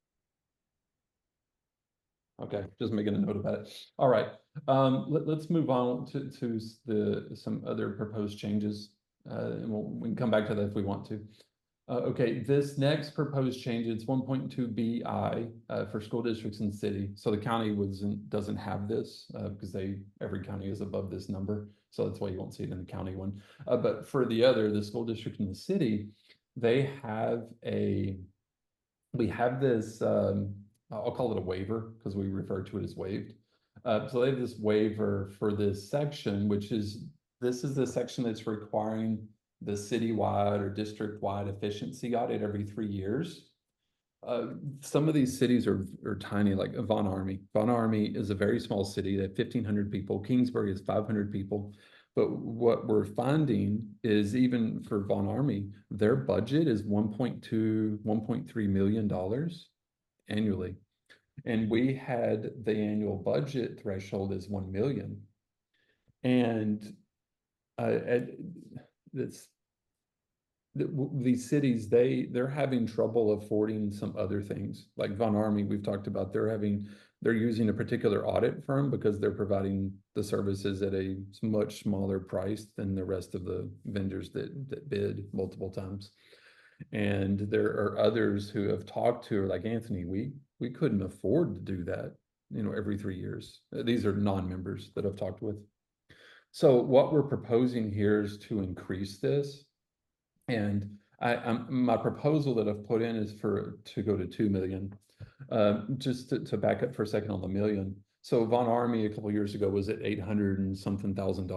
Okay, just making a note about it. All right, let's move on to some other proposed changes, and we can come back to that if we want to. Okay, this next proposed change, it's 1.2 BI for school districts in the city. So the county doesn't have this because every county is above this number, so that's why you won't see it in the county one. But for the school district in the city, we have this. I'll call it a waiver because we refer to it as waived. So they have this waiver for this section, this is the section that's requiring the citywide or district-wide efficiency audit every 3 years. Some of these cities are tiny, like Von Army. Von Army is a very small city. They have 1,500 people. Kingsbury is 500 people. But what we're finding is even for Von Army, their budget is $1.3 million annually. And we had the annual budget threshold as 1 million. And these cities, they're having trouble affording some other things. Like Von Army, we've talked about, they're using a particular audit firm because they're providing the services at a much smaller price than the rest of the vendors that bid multiple times. And there are others who have talked to her, like, Anthony, we couldn't afford to do that, you know, every 3 years. These are non-members that I've talked with. So what we're proposing here is to increase this. And my proposal that I've put in is to go to 2 million. Just to back up for a second on the million. So Von Army a couple years ago was at $800 and something thousand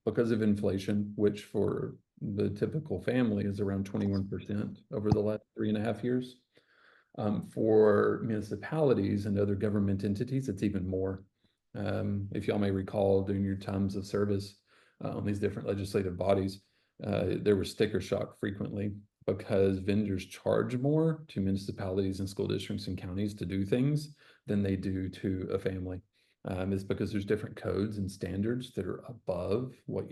because of inflation, which for the typical family is around 21% over the last 3.5 years. For municipalities and other government entities, it's even more. If y'all may recall, during your times of service on these different legislative bodies, there was sticker shock frequently because vendors charge more to municipalities and school districts and counties to do things than they do to a family. It's because there's different codes and standards that are above what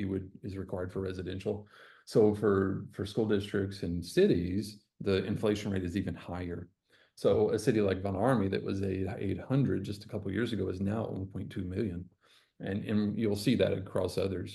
is required for residential. So for school districts and cities, the inflation rate is even higher. So a city like Von Army that was 800 just a couple of years ago is now 1.2 million. And you'll see that across other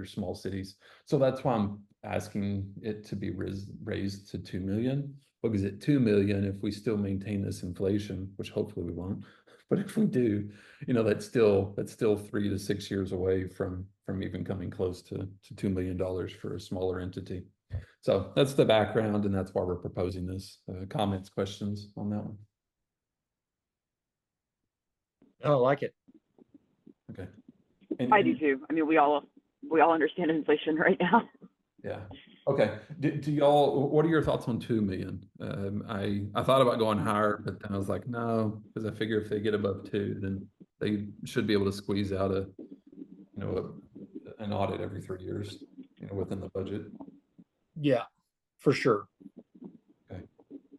small cities. So that's why I'm asking it to be raised to 2 million, because at 2 million, if we still maintain this inflation, which hopefully we won't, but if we do, you know, that's still 3 to 6 years away from even coming close to $2 million for a smaller entity. So that's the background, and that's why we're proposing this. Comments, questions on that one? Oh, I like it. Okay. I do too. I mean, we all understand inflation right now. Yeah. Okay. Do y'all, what are your thoughts on 2 million? I thought about going higher, but then I was like, no, because I figure if they get above 2, then they should be able to squeeze out an audit every 3 years, you know, within the budget. Yeah, for sure.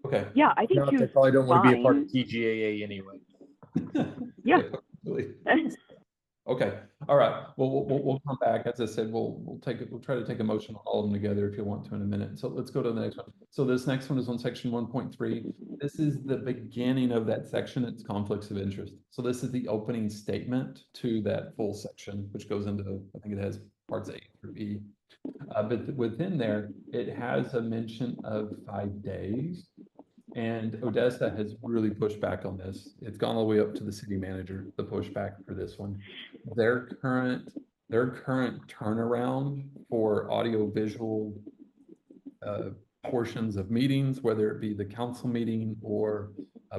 Okay. Yeah, I think Not two they probably don't want to be a part of fine. TGAA anyway. Yeah. Really. Okay, all right. Well, we'll come back. As I said, we'll try to take a motion on all of them together if you want to in a minute. So let's go to the next one. So this next one is on section 1.3. This is the beginning of that section. It's conflicts of interest. So this is the opening statement to that full section, which goes into, I think it has parts A through E. But within there, it has a mention of 5 days. And Odessa has really pushed back on this. It's gone all the way up to the city manager, the pushback for this one. Their current turnaround for audio visual portions of meetings, whether it be the council meeting or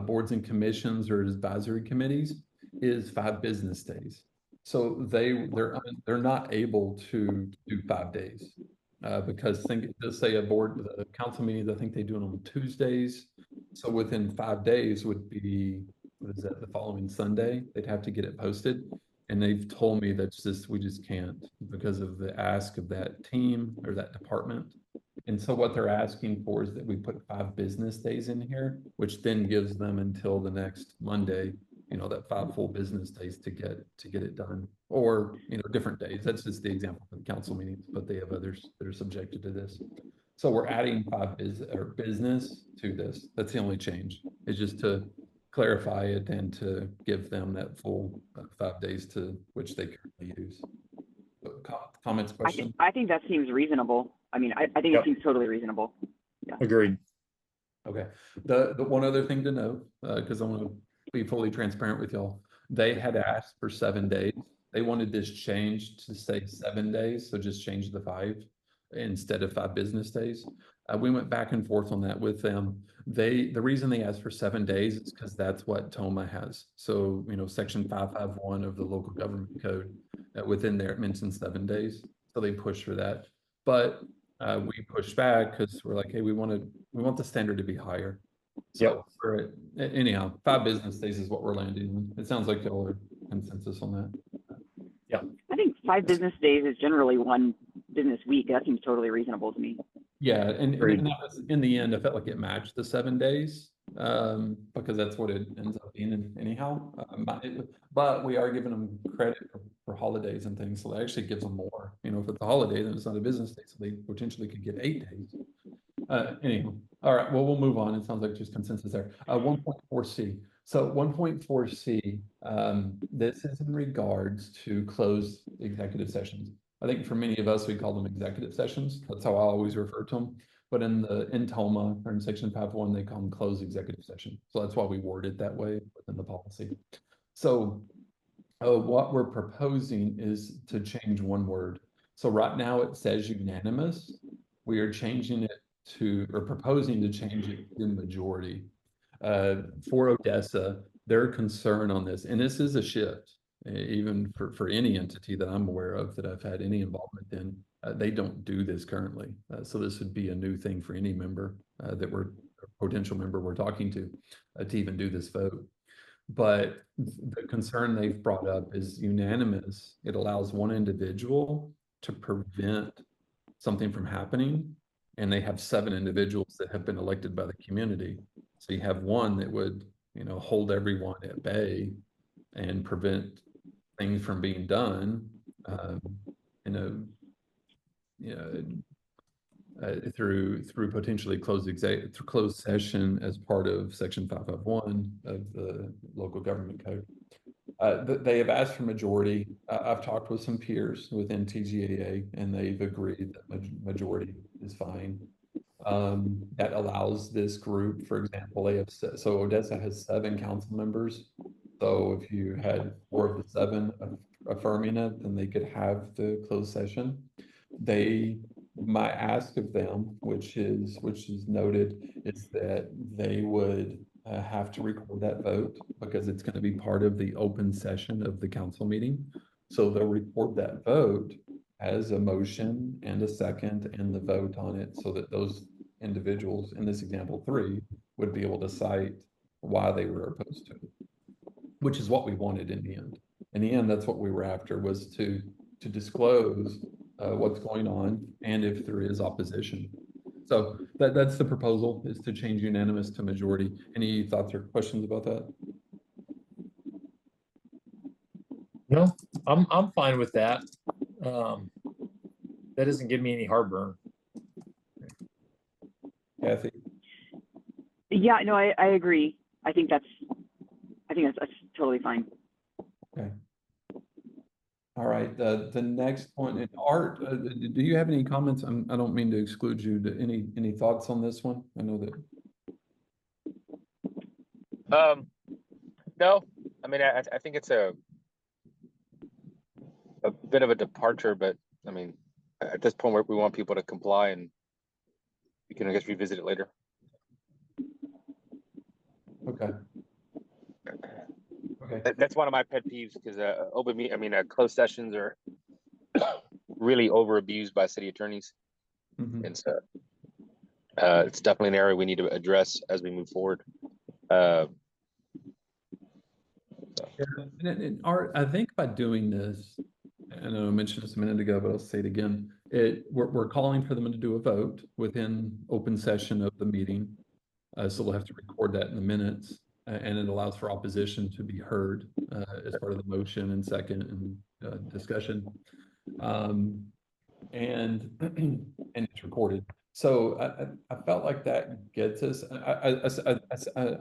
boards and commissions or advisory committees, is 5 business days. So they're not able to do 5 days. Because let's say a council meeting, I think they do it on Tuesdays. So within 5 days would be, what is that, the following Sunday, they'd have to get it posted. And they've told me we just can't because of the ask of that team or that department. And so what they're asking for is that we put 5 business days in here, which then gives them until the next Monday, you know, that 5 full business days to get it done, or, you know, different days. That's just the example for the council meetings, but they have others that are subjected to this. So we're adding 5 business to this. That's the only change. It's just to clarify it and to give them that full 5 days to which they currently use. Comments, questions? I think that seems reasonable. I mean, I think it seems totally reasonable. Yeah. Agreed. Okay. The one other thing to note, because I want to be fully transparent with y'all, they had asked for 7 days. They wanted this changed to say 7 days, so just change the 5 instead of 5 business days. We went back and forth on that with them. The reason they asked for 7 days is because that's what TOMA has. So, you know, section 551 of the local government code, within there, it mentions 7 days. So they pushed for that. But we pushed back because we're like, hey, we want the standard to be higher. So anyhow, 5 business days is what we're landing on. It sounds like y'all are consensus on that. Yeah. I think 5 business days is generally 1 business week. That seems totally reasonable to me. Yeah, and that was, in the end, I felt like it matched the 7 days, because that's what it ends up being anyhow. But we are giving them credit for holidays and things, so that actually gives them more. You know, if it's a holiday, then it's not a business day, so they potentially could get 8 days. Anyhow, all right, well, we'll move on. It sounds like just consensus there. 1.4C. So 1.4C, this is in regards to closed executive sessions. I think for many of us, we call them executive sessions. That's how I always refer to them. But in TOMA or in section 5.1, they call them closed executive session. So that's why we word it that way within the policy. So what we're proposing is to change 1 word. So right now it says unanimous. We are changing it to, or proposing to change it to majority. For Odessa, their concern on this, and this is a shift, even for any entity that I'm aware of that I've had any involvement in, they don't do this currently. So this would be a new thing for any member that we're a potential member we're talking to even do this vote. But the concern they've brought up is unanimous. It allows 1 individual to prevent something from happening, and they have 7 individuals that have been elected by the community. So you have 1 that would, you know, hold everyone at bay and prevent things from being done, through potentially closed session as part of section 551 of the local government code. They have asked for majority. I've talked with some peers within TGAA, and they've agreed that majority is fine. That allows this group, for example, so Odessa has 7 council members. So if you had 4 of the 7 affirming it, then they could have the closed session. My ask of them, which is noted, is that they would have to record that vote because it's going to be part of the open session of the council meeting. So they'll record that vote as a motion and a second and the vote on it, so that those individuals, in this example 3, would be able to cite why they were opposed to it, which is what we wanted in the end. In the end, that's what we were after, was to to disclose what's going on and if there is opposition. So that's the proposal, is to change unanimous to majority. Any thoughts or questions about that? No, I'm fine with that. That doesn't give me any heartburn. Kathy? Yeah, no, I agree. I think that's totally fine. Okay. All right, the next one, and Art, do you have any comments? I don't mean to exclude you. Any thoughts on this one? I know that. No, I mean, I think it's a bit of a departure, but I mean, at this point, we want people to comply, and we can, I guess, revisit it later. Okay. Okay. That's one of my pet peeves, because closed sessions are really over abused by city attorneys, and so it's definitely an area we need to address as we move forward. And Art, I think by doing this, I know I mentioned this a minute ago, but I'll say it again. We're calling for them to do a vote within open session of the meeting. So we'll have to record that in the minutes, and it allows for opposition to be heard as part of the motion and second and discussion. And it's recorded. So I felt like that gets us. I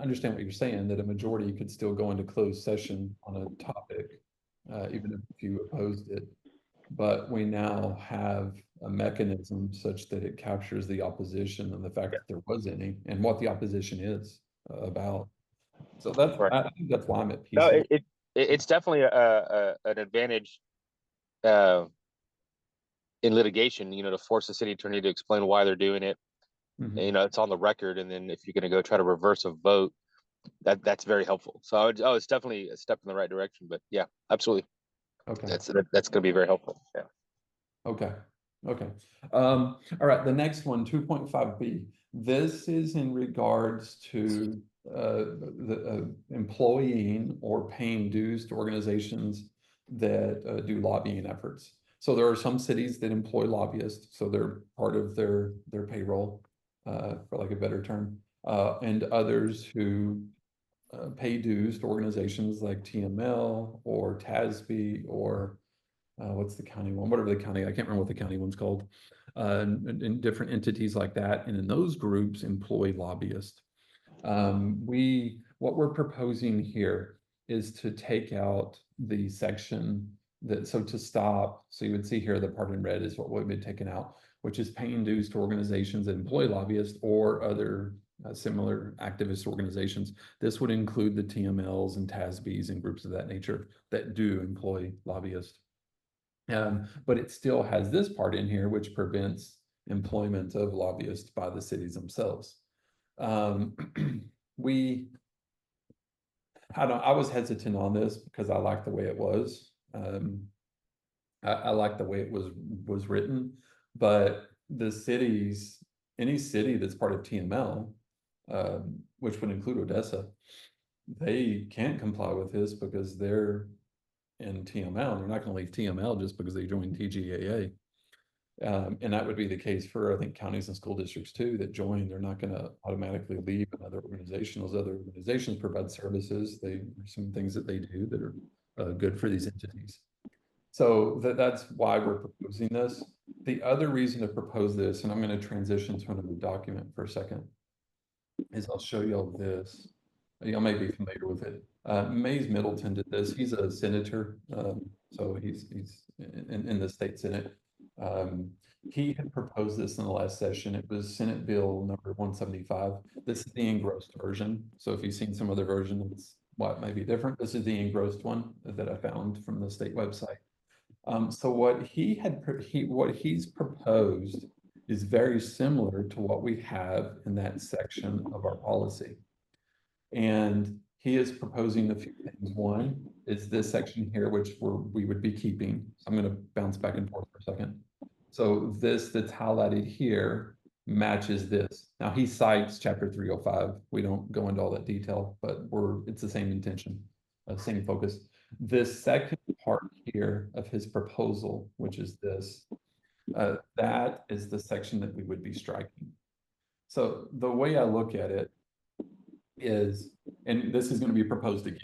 understand what you're saying, that a majority could still go into closed session on a topic, even if you opposed it. But we now have a mechanism such that it captures the opposition and the fact that there was any, and what the opposition is about. So that's Right. I think that's why I'm at peace. No, it's definitely an advantage in litigation, to force the city attorney to explain why they're doing it. And, it's on the record, and then if you're going to go try to reverse a vote, that's very helpful. So it's definitely a step in the right direction. But yeah, absolutely. Okay. That's going to be very helpful. Yeah. Okay. Okay. All right. The next one, 2.5B. This is in regards to the employing or paying dues to organizations that do lobbying efforts. So there are some cities that employ lobbyists, so they're part of their payroll, for like a better term, and others who pay dues to organizations like TML or TASB or what's the county one? Whatever the county, I can't remember what the county one's called. And different entities like that, and in those groups employ lobbyists. What we're proposing here is to take out the section to stop. So you would see here the part in red is what would be taken out, which is paying dues to organizations that employ lobbyists or other similar activist organizations. This would include the TMLs and TASBs and groups of that nature that do employ lobbyists. But it still has this part in here, which prevents employment of lobbyists by the cities themselves. I was hesitant on this because I like the way it was. I like the way it was written, but the cities, any city that's part of TML, which would include Odessa, they can't comply with this because they're in TML. They're not going to leave TML just because they joined TGAA. And that would be the case for, I think, counties and school districts too that join. They're not going to automatically leave another organization. Those other organizations provide services. There's some things that they do that are good for these entities. So that's why we're proposing this. The other reason to propose this, and I'm going to transition to another document for a second, is I'll show you all this. Y'all may be familiar with it. Mays Middleton did this. He's a senator, so he's in the state senate. He had proposed this in the last session. It was Senate Bill number 175. This is the engrossed version. So if you've seen some other version, it's what may be different. This is the engrossed one that I found from the state website. So what he's proposed is very similar to what we have in that section of our policy. And he is proposing a few things. One is this section here, which we would be keeping. So I'm going to bounce back and forth for a second. So this that's highlighted here matches this. Now he cites chapter 305. We don't go into all that detail, but it's the same intention, same focus. This second part here of his proposal, which is this, that is the section that we would be striking. So the way I look at it is, and this is going to be proposed again,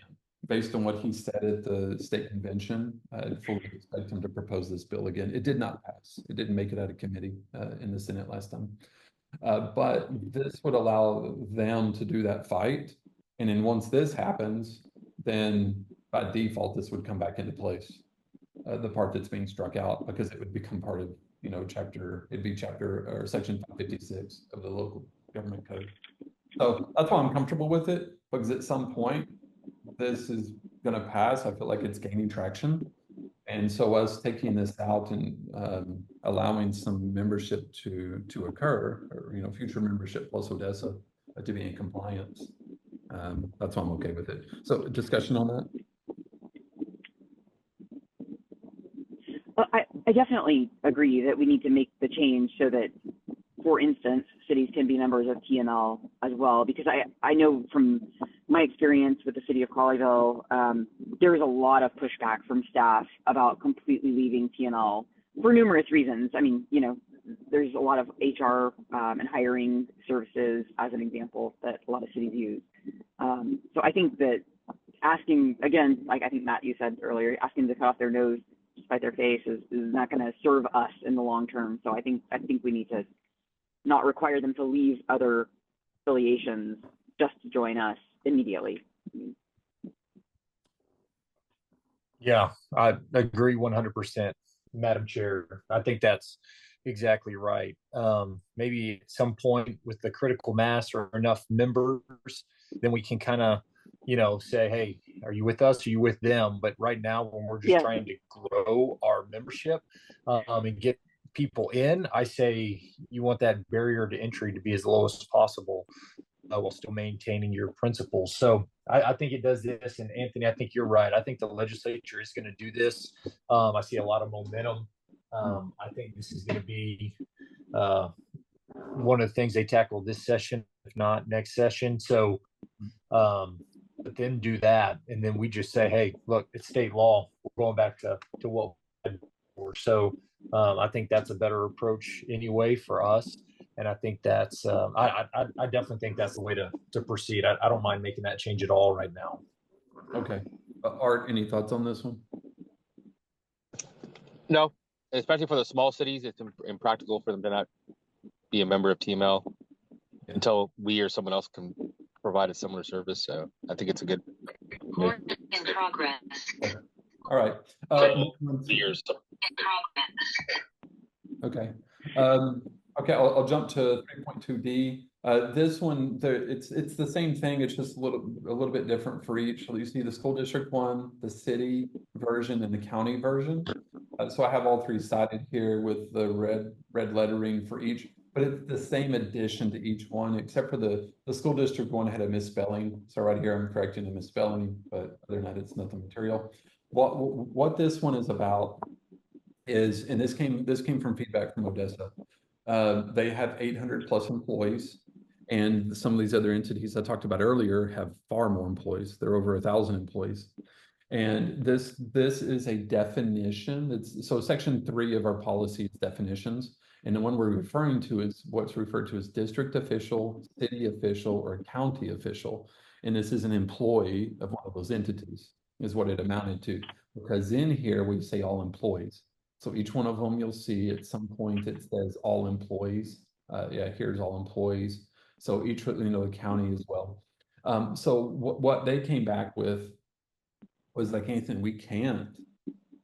based on what he said at the state convention, I fully expect him to propose this bill again. It did not pass. It didn't make it out of committee in the Senate last time. But this would allow them to do that fight. And then once this happens, then by default, this would come back into place. The part that's being struck out, because it would become part of, you know, it'd be chapter or section 556 of the local government code. So that's why I'm comfortable with it, because at some point this is going to pass. I feel like it's gaining traction. And so us taking this out and allowing some membership to occur, or, you know, future membership plus Odessa to be in compliance. That's why I'm okay with it. So discussion on that? Well, I definitely agree that we need to make the change so that, for instance, cities can be members of TML as well, because I know from my experience with the city of Colleyville, there was a lot of pushback from staff about completely leaving TML for numerous reasons. I mean, you know, there's a lot of HR and hiring services, as an example, that a lot of cities use. So I think that asking, again, like I think Matt, you said earlier, asking them to cut off their nose despite their face is not going to serve us in the long term. So I think we need to not require them to leave other affiliations just to join us immediately. Yeah, I agree 100%, Madam Chair. I think that's exactly right. Maybe at some point with the critical mass or enough members, then we can kind of, you know, say, hey, are you with us? Are you with them? But right now, when we're just trying to grow our membership and get people in, I say you want that barrier to entry to be as low as possible while still maintaining your principles. So I think it does this. And Anthony, I think you're right. I think the legislature is going to do this. I see a lot of momentum. I think this is going to be one of the things they tackle this session, if not next session. So, but then do that. And then we just say, hey, look, it's state law. We're going back to what we had before. So I think that's a better approach anyway for us. And I think that's, I definitely think that's the way to proceed. I don't mind making that change at all right now. Okay. Art, any thoughts on this one? No, especially for the small cities, it's impractical for them to not be a member of TML until we or someone else can provide a similar service. So I think it's a good. In progress. Okay. All right. Years. Okay. Okay, I'll jump to 3.2D. This one, it's the same thing. It's just a little bit different for each. So you see the school district one, the city version, and the county version. So I have all three cited here with the red lettering for each, but it's the same addition to each one, except for the school district one had a misspelling. So right here, I'm correcting the misspelling, but other than that, it's nothing material. What this one is about is, and this came from feedback from Odessa. They have 800 plus employees, and some of these other entities I talked about earlier have far more employees. They're over 1,000 employees. And this is a definition. So section 3 of our policy is definitions. And the one we're referring to is what's referred to as district official, city official, or county official. And this is an employee of one of those entities, is what it amounted to. Because in here, we say all employees. So each one of them, you'll see at some point it says all employees. Yeah, here's all employees. So each, the county as well. So what they came back with was like, Nathan, we can't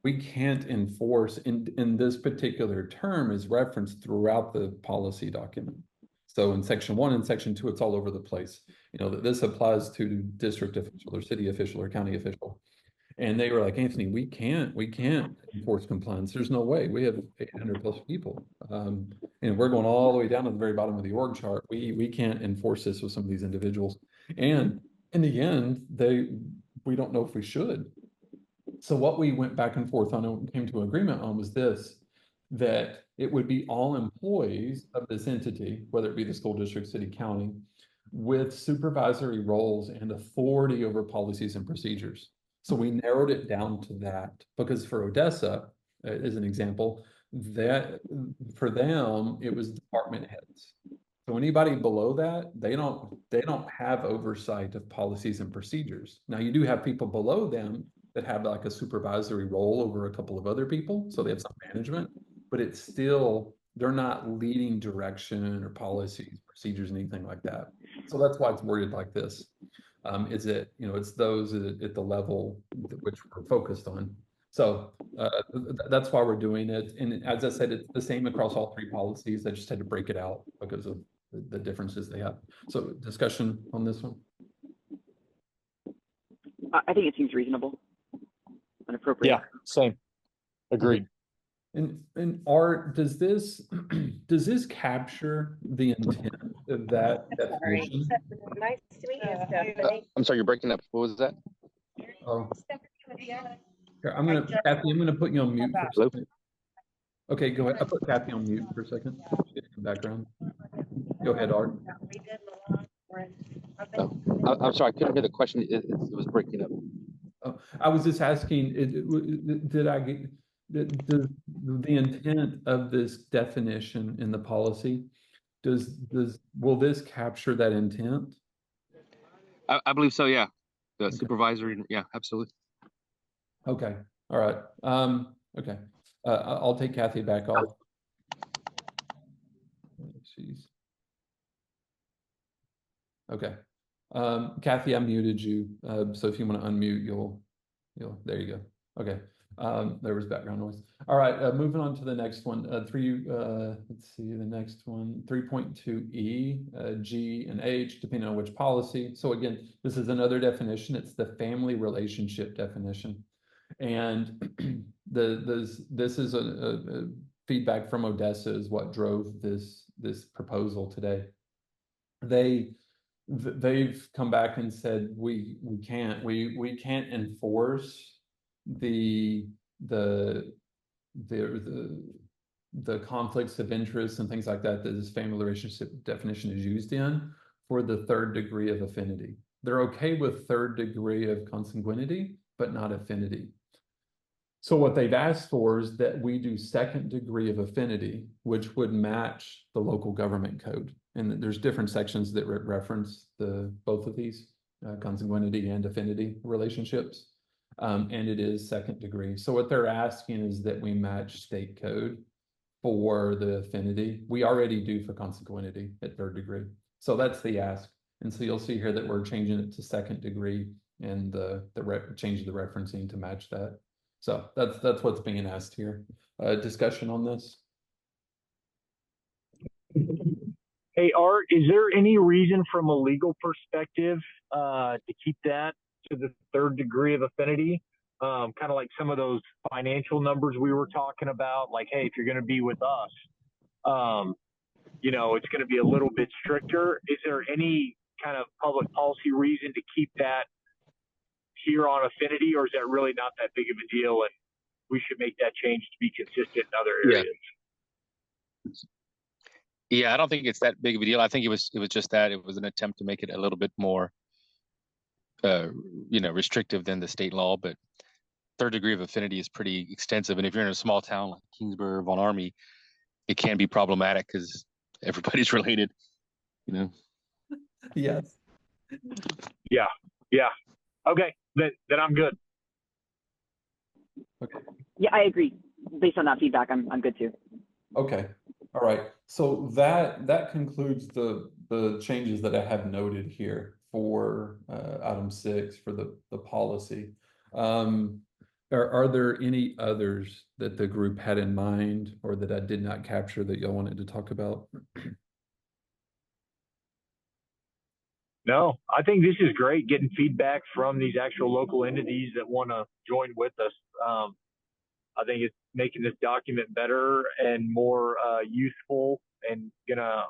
enforce in this particular term is referenced throughout the policy document. So in section 1 and section 2, it's all over the place. That this applies to district official or city official or county official. And they were like, Anthony, we can't enforce compliance. There's no way. We have 800 plus people. And we're going all the way down to the very bottom of the org chart. We can't enforce this with some of these individuals. And in the end, we don't know if we should. So what we went back and forth on and came to an agreement on was this, that it would be all employees of this entity, whether it be the school district, city, county, with supervisory roles and authority over policies and procedures. So we narrowed it down to that because for Odessa, as an example, that for them, it was department heads. So anybody below that, they don't have oversight of policies and procedures. Now you do have people below them that have like a supervisory role over a couple of other people, so they have some management, but it's still, they're not leading direction or policies, procedures, anything like that. So that's why it's worded like this. Is it, it's those at the level which we're focused on. So that's why we're doing it. And as I said, it's the same across all three policies. I just had to break it out because of the differences they have. So discussion on this one? I think it seems reasonable and appropriate. Yeah, same. Agreed. And Art, does this capture the intent of that definition? Nice to meet you, Stephanie. I'm sorry, you're breaking up. What was that? Oh, here, Kathy, I'm gonna put you on mute for a Hello? second. Okay, go ahead. I'll put Kathy on mute for a second. Get in the background. Go ahead, Art. Oh, I'm sorry, I couldn't hear the question. It was breaking up. Oh, I was just asking, did I get the intent of this definition in the policy? Will this capture that intent? I believe so, yeah. The supervisory, yeah, absolutely. Okay, all right. Okay, I'll take Kathy back off. Jeez. Okay, Kathy, I muted you. So if you want to unmute, you'll, there you go. Okay, there was background noise. All right, moving on to the next one. Let's see, the next one, 3.2E, G and H, depending on which policy. So again, this is another definition. It's the family relationship definition. And this is a feedback from Odessa is what drove this proposal today. They've come back and said we can't enforce the conflicts of interest and things like that this family relationship definition is used in for the third degree of affinity. They're okay with third degree of consanguinity, but not affinity. So what they've asked for is that we do second degree of affinity, which would match the local government code. And there's different sections that reference both of these consanguinity and affinity relationships. And it is second degree. So what they're asking is that we match state code for the affinity. We already do for consanguinity at third degree. So that's the ask. And so you'll see here that we're changing it to second degree and change the referencing to match that. So that's what's being asked here. Discussion on this? Hey, Art, is there any reason from a legal perspective to keep that to the third degree of affinity? Kind of like some of those financial numbers we were talking about, like, hey, if you're going to be with us, it's going to be a little bit stricter. Is there any kind of public policy reason to keep that here on affinity, or is that really not that big of a deal and we should make that change to be consistent in other areas? Yeah, I don't think it's that big of a deal. I think it was just that it was an attempt to make it a little bit more restrictive than the state law, but third degree of affinity is pretty extensive. And if you're in a small town like Kingsburg or Von Army, it can be problematic because everybody's related, Yes. Yeah. Okay, then I'm good. Okay. Yeah, I agree. Based on that feedback, I'm good too. Okay. All right. So that concludes the changes that I have noted here for item 6 for the policy. Are there any others that the group had in mind or that I did not capture that y'all wanted to talk about? No, I think this is great, getting feedback from these actual local entities that want to join with us. I think it's making this document better and more useful and gonna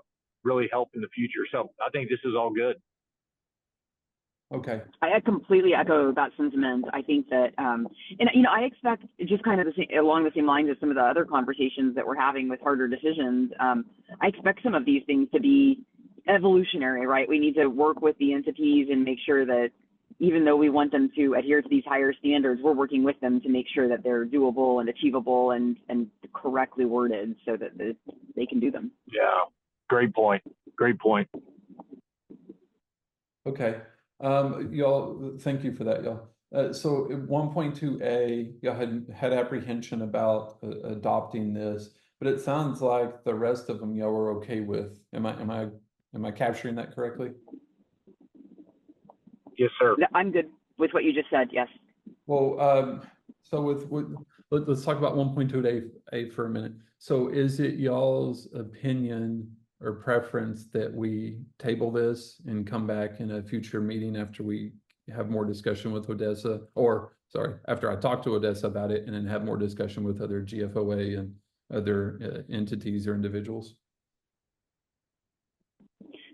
really help in the future. So I think this is all good. Okay. I completely echo that sentiment. I think that, I expect just kind of along the same lines as some of the other conversations that we're having with harder decisions. I expect some of these things to be evolutionary, right? We need to work with the entities and make sure that even though we want them to adhere to these higher standards, we're working with them to make sure that they're doable and achievable and correctly worded so that they can do them. Yeah, great point. Great point. Okay, y'all, thank you for that, y'all. So 1.2A, y'all had apprehension about adopting this, but it sounds like the rest of them y'all were okay with. Am I capturing that correctly? Yes, sir. I'm good with what you just said. Yes. Well, so let's talk about 1.2A for a minute. So is it y'all's opinion or preference that we table this and come back in a future meeting after we have more discussion with Odessa, or sorry, after I talk to Odessa about it, and then have more discussion with other GFOA and other entities or individuals?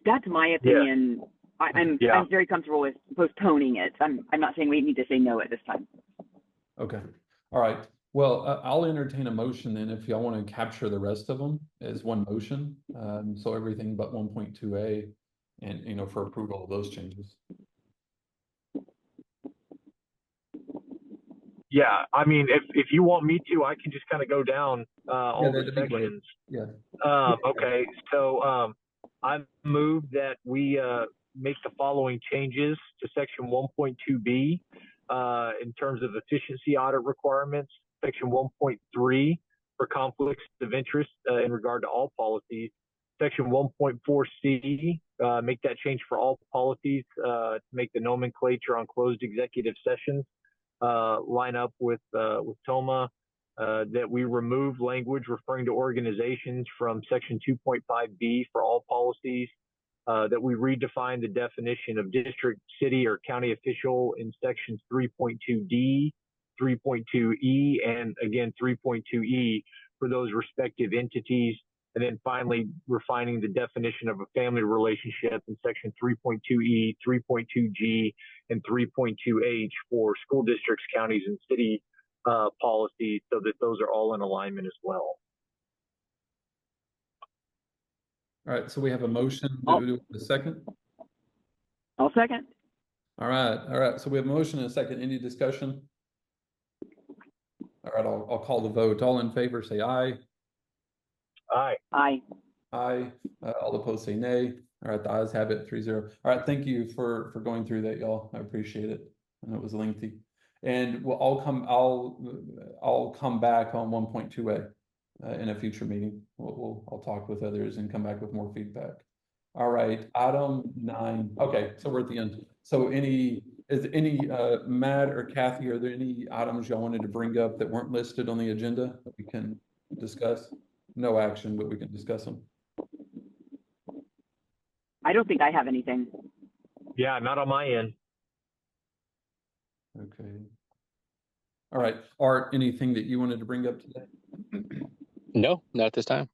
That's my opinion. I'm very comfortable with postponing it. I'm not saying we need to say no at this time. Okay. All right. Well, I'll entertain a motion then if y'all want to capture the rest of them as one motion. So everything but 1.2A and, for approval of those changes. Yeah, I mean, if you want me to, I can just kind of go down all the sections. Yeah. Okay, so I move that we make the following changes to section 1.2B in terms of efficiency audit requirements, section 1.3 for conflicts of interest in regard to all policies, section 1.4C, make that change for all policies to make the nomenclature on closed executive sessions line up with TOMA, that we remove language referring to organizations from section 2.5B for all policies, that we redefine the definition of district, city, or county official in sections 3.2D, 3.2E, and again 3.2E for those respective entities. And then finally, refining the definition of a family relationship in section 3.2E, 3.2G, and 3.2H for school districts, counties, and city policies, so that those are all in alignment as well. All right. So we have a motion. Do we have a second? I'll second. All right. All right. So we have a motion and a second. Any discussion? All right. I'll call the vote. All in favor, say aye. Aye. Aye. Aye. All opposed say nay. All right, the ayes have it, 3-0. All right, thank you for going through that, y'all. I appreciate it. I know it was lengthy. And I'll come back on 1.2A in a future meeting. I'll talk with others and come back with more feedback. All right, item 9. Okay, so we're at the end. So Matt or Kathy, are there any items y'all wanted to bring up that weren't listed on the agenda that we can discuss? No action, but we can discuss them. I don't think I have anything. Yeah, not on my end. Okay. All right. Art, anything that you wanted to bring up today? No, not at this time.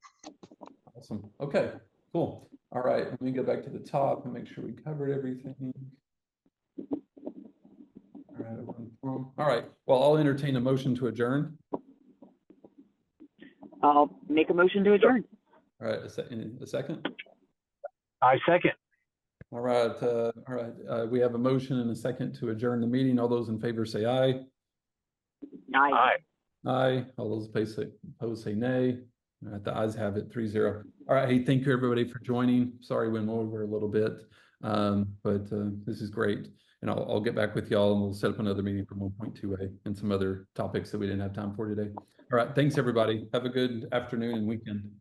Awesome. Okay, cool. All right, let me go back to the top and make sure we covered everything. All right. Well, I'll entertain a motion to adjourn. I'll make a motion to adjourn. All right, a second. I second. All right, we have a motion and a second to adjourn the meeting. All those in favor say aye. Aye. Aye. Aye. All those opposed say nay. All right, the ayes have it, 3-0. All right, hey, thank you everybody for joining. Sorry we went over a little bit, but this is great. And I'll get back with y'all and we'll set up another meeting for 1.2A and some other topics that we didn't have time for today. All right, thanks everybody. Have a good afternoon and weekend.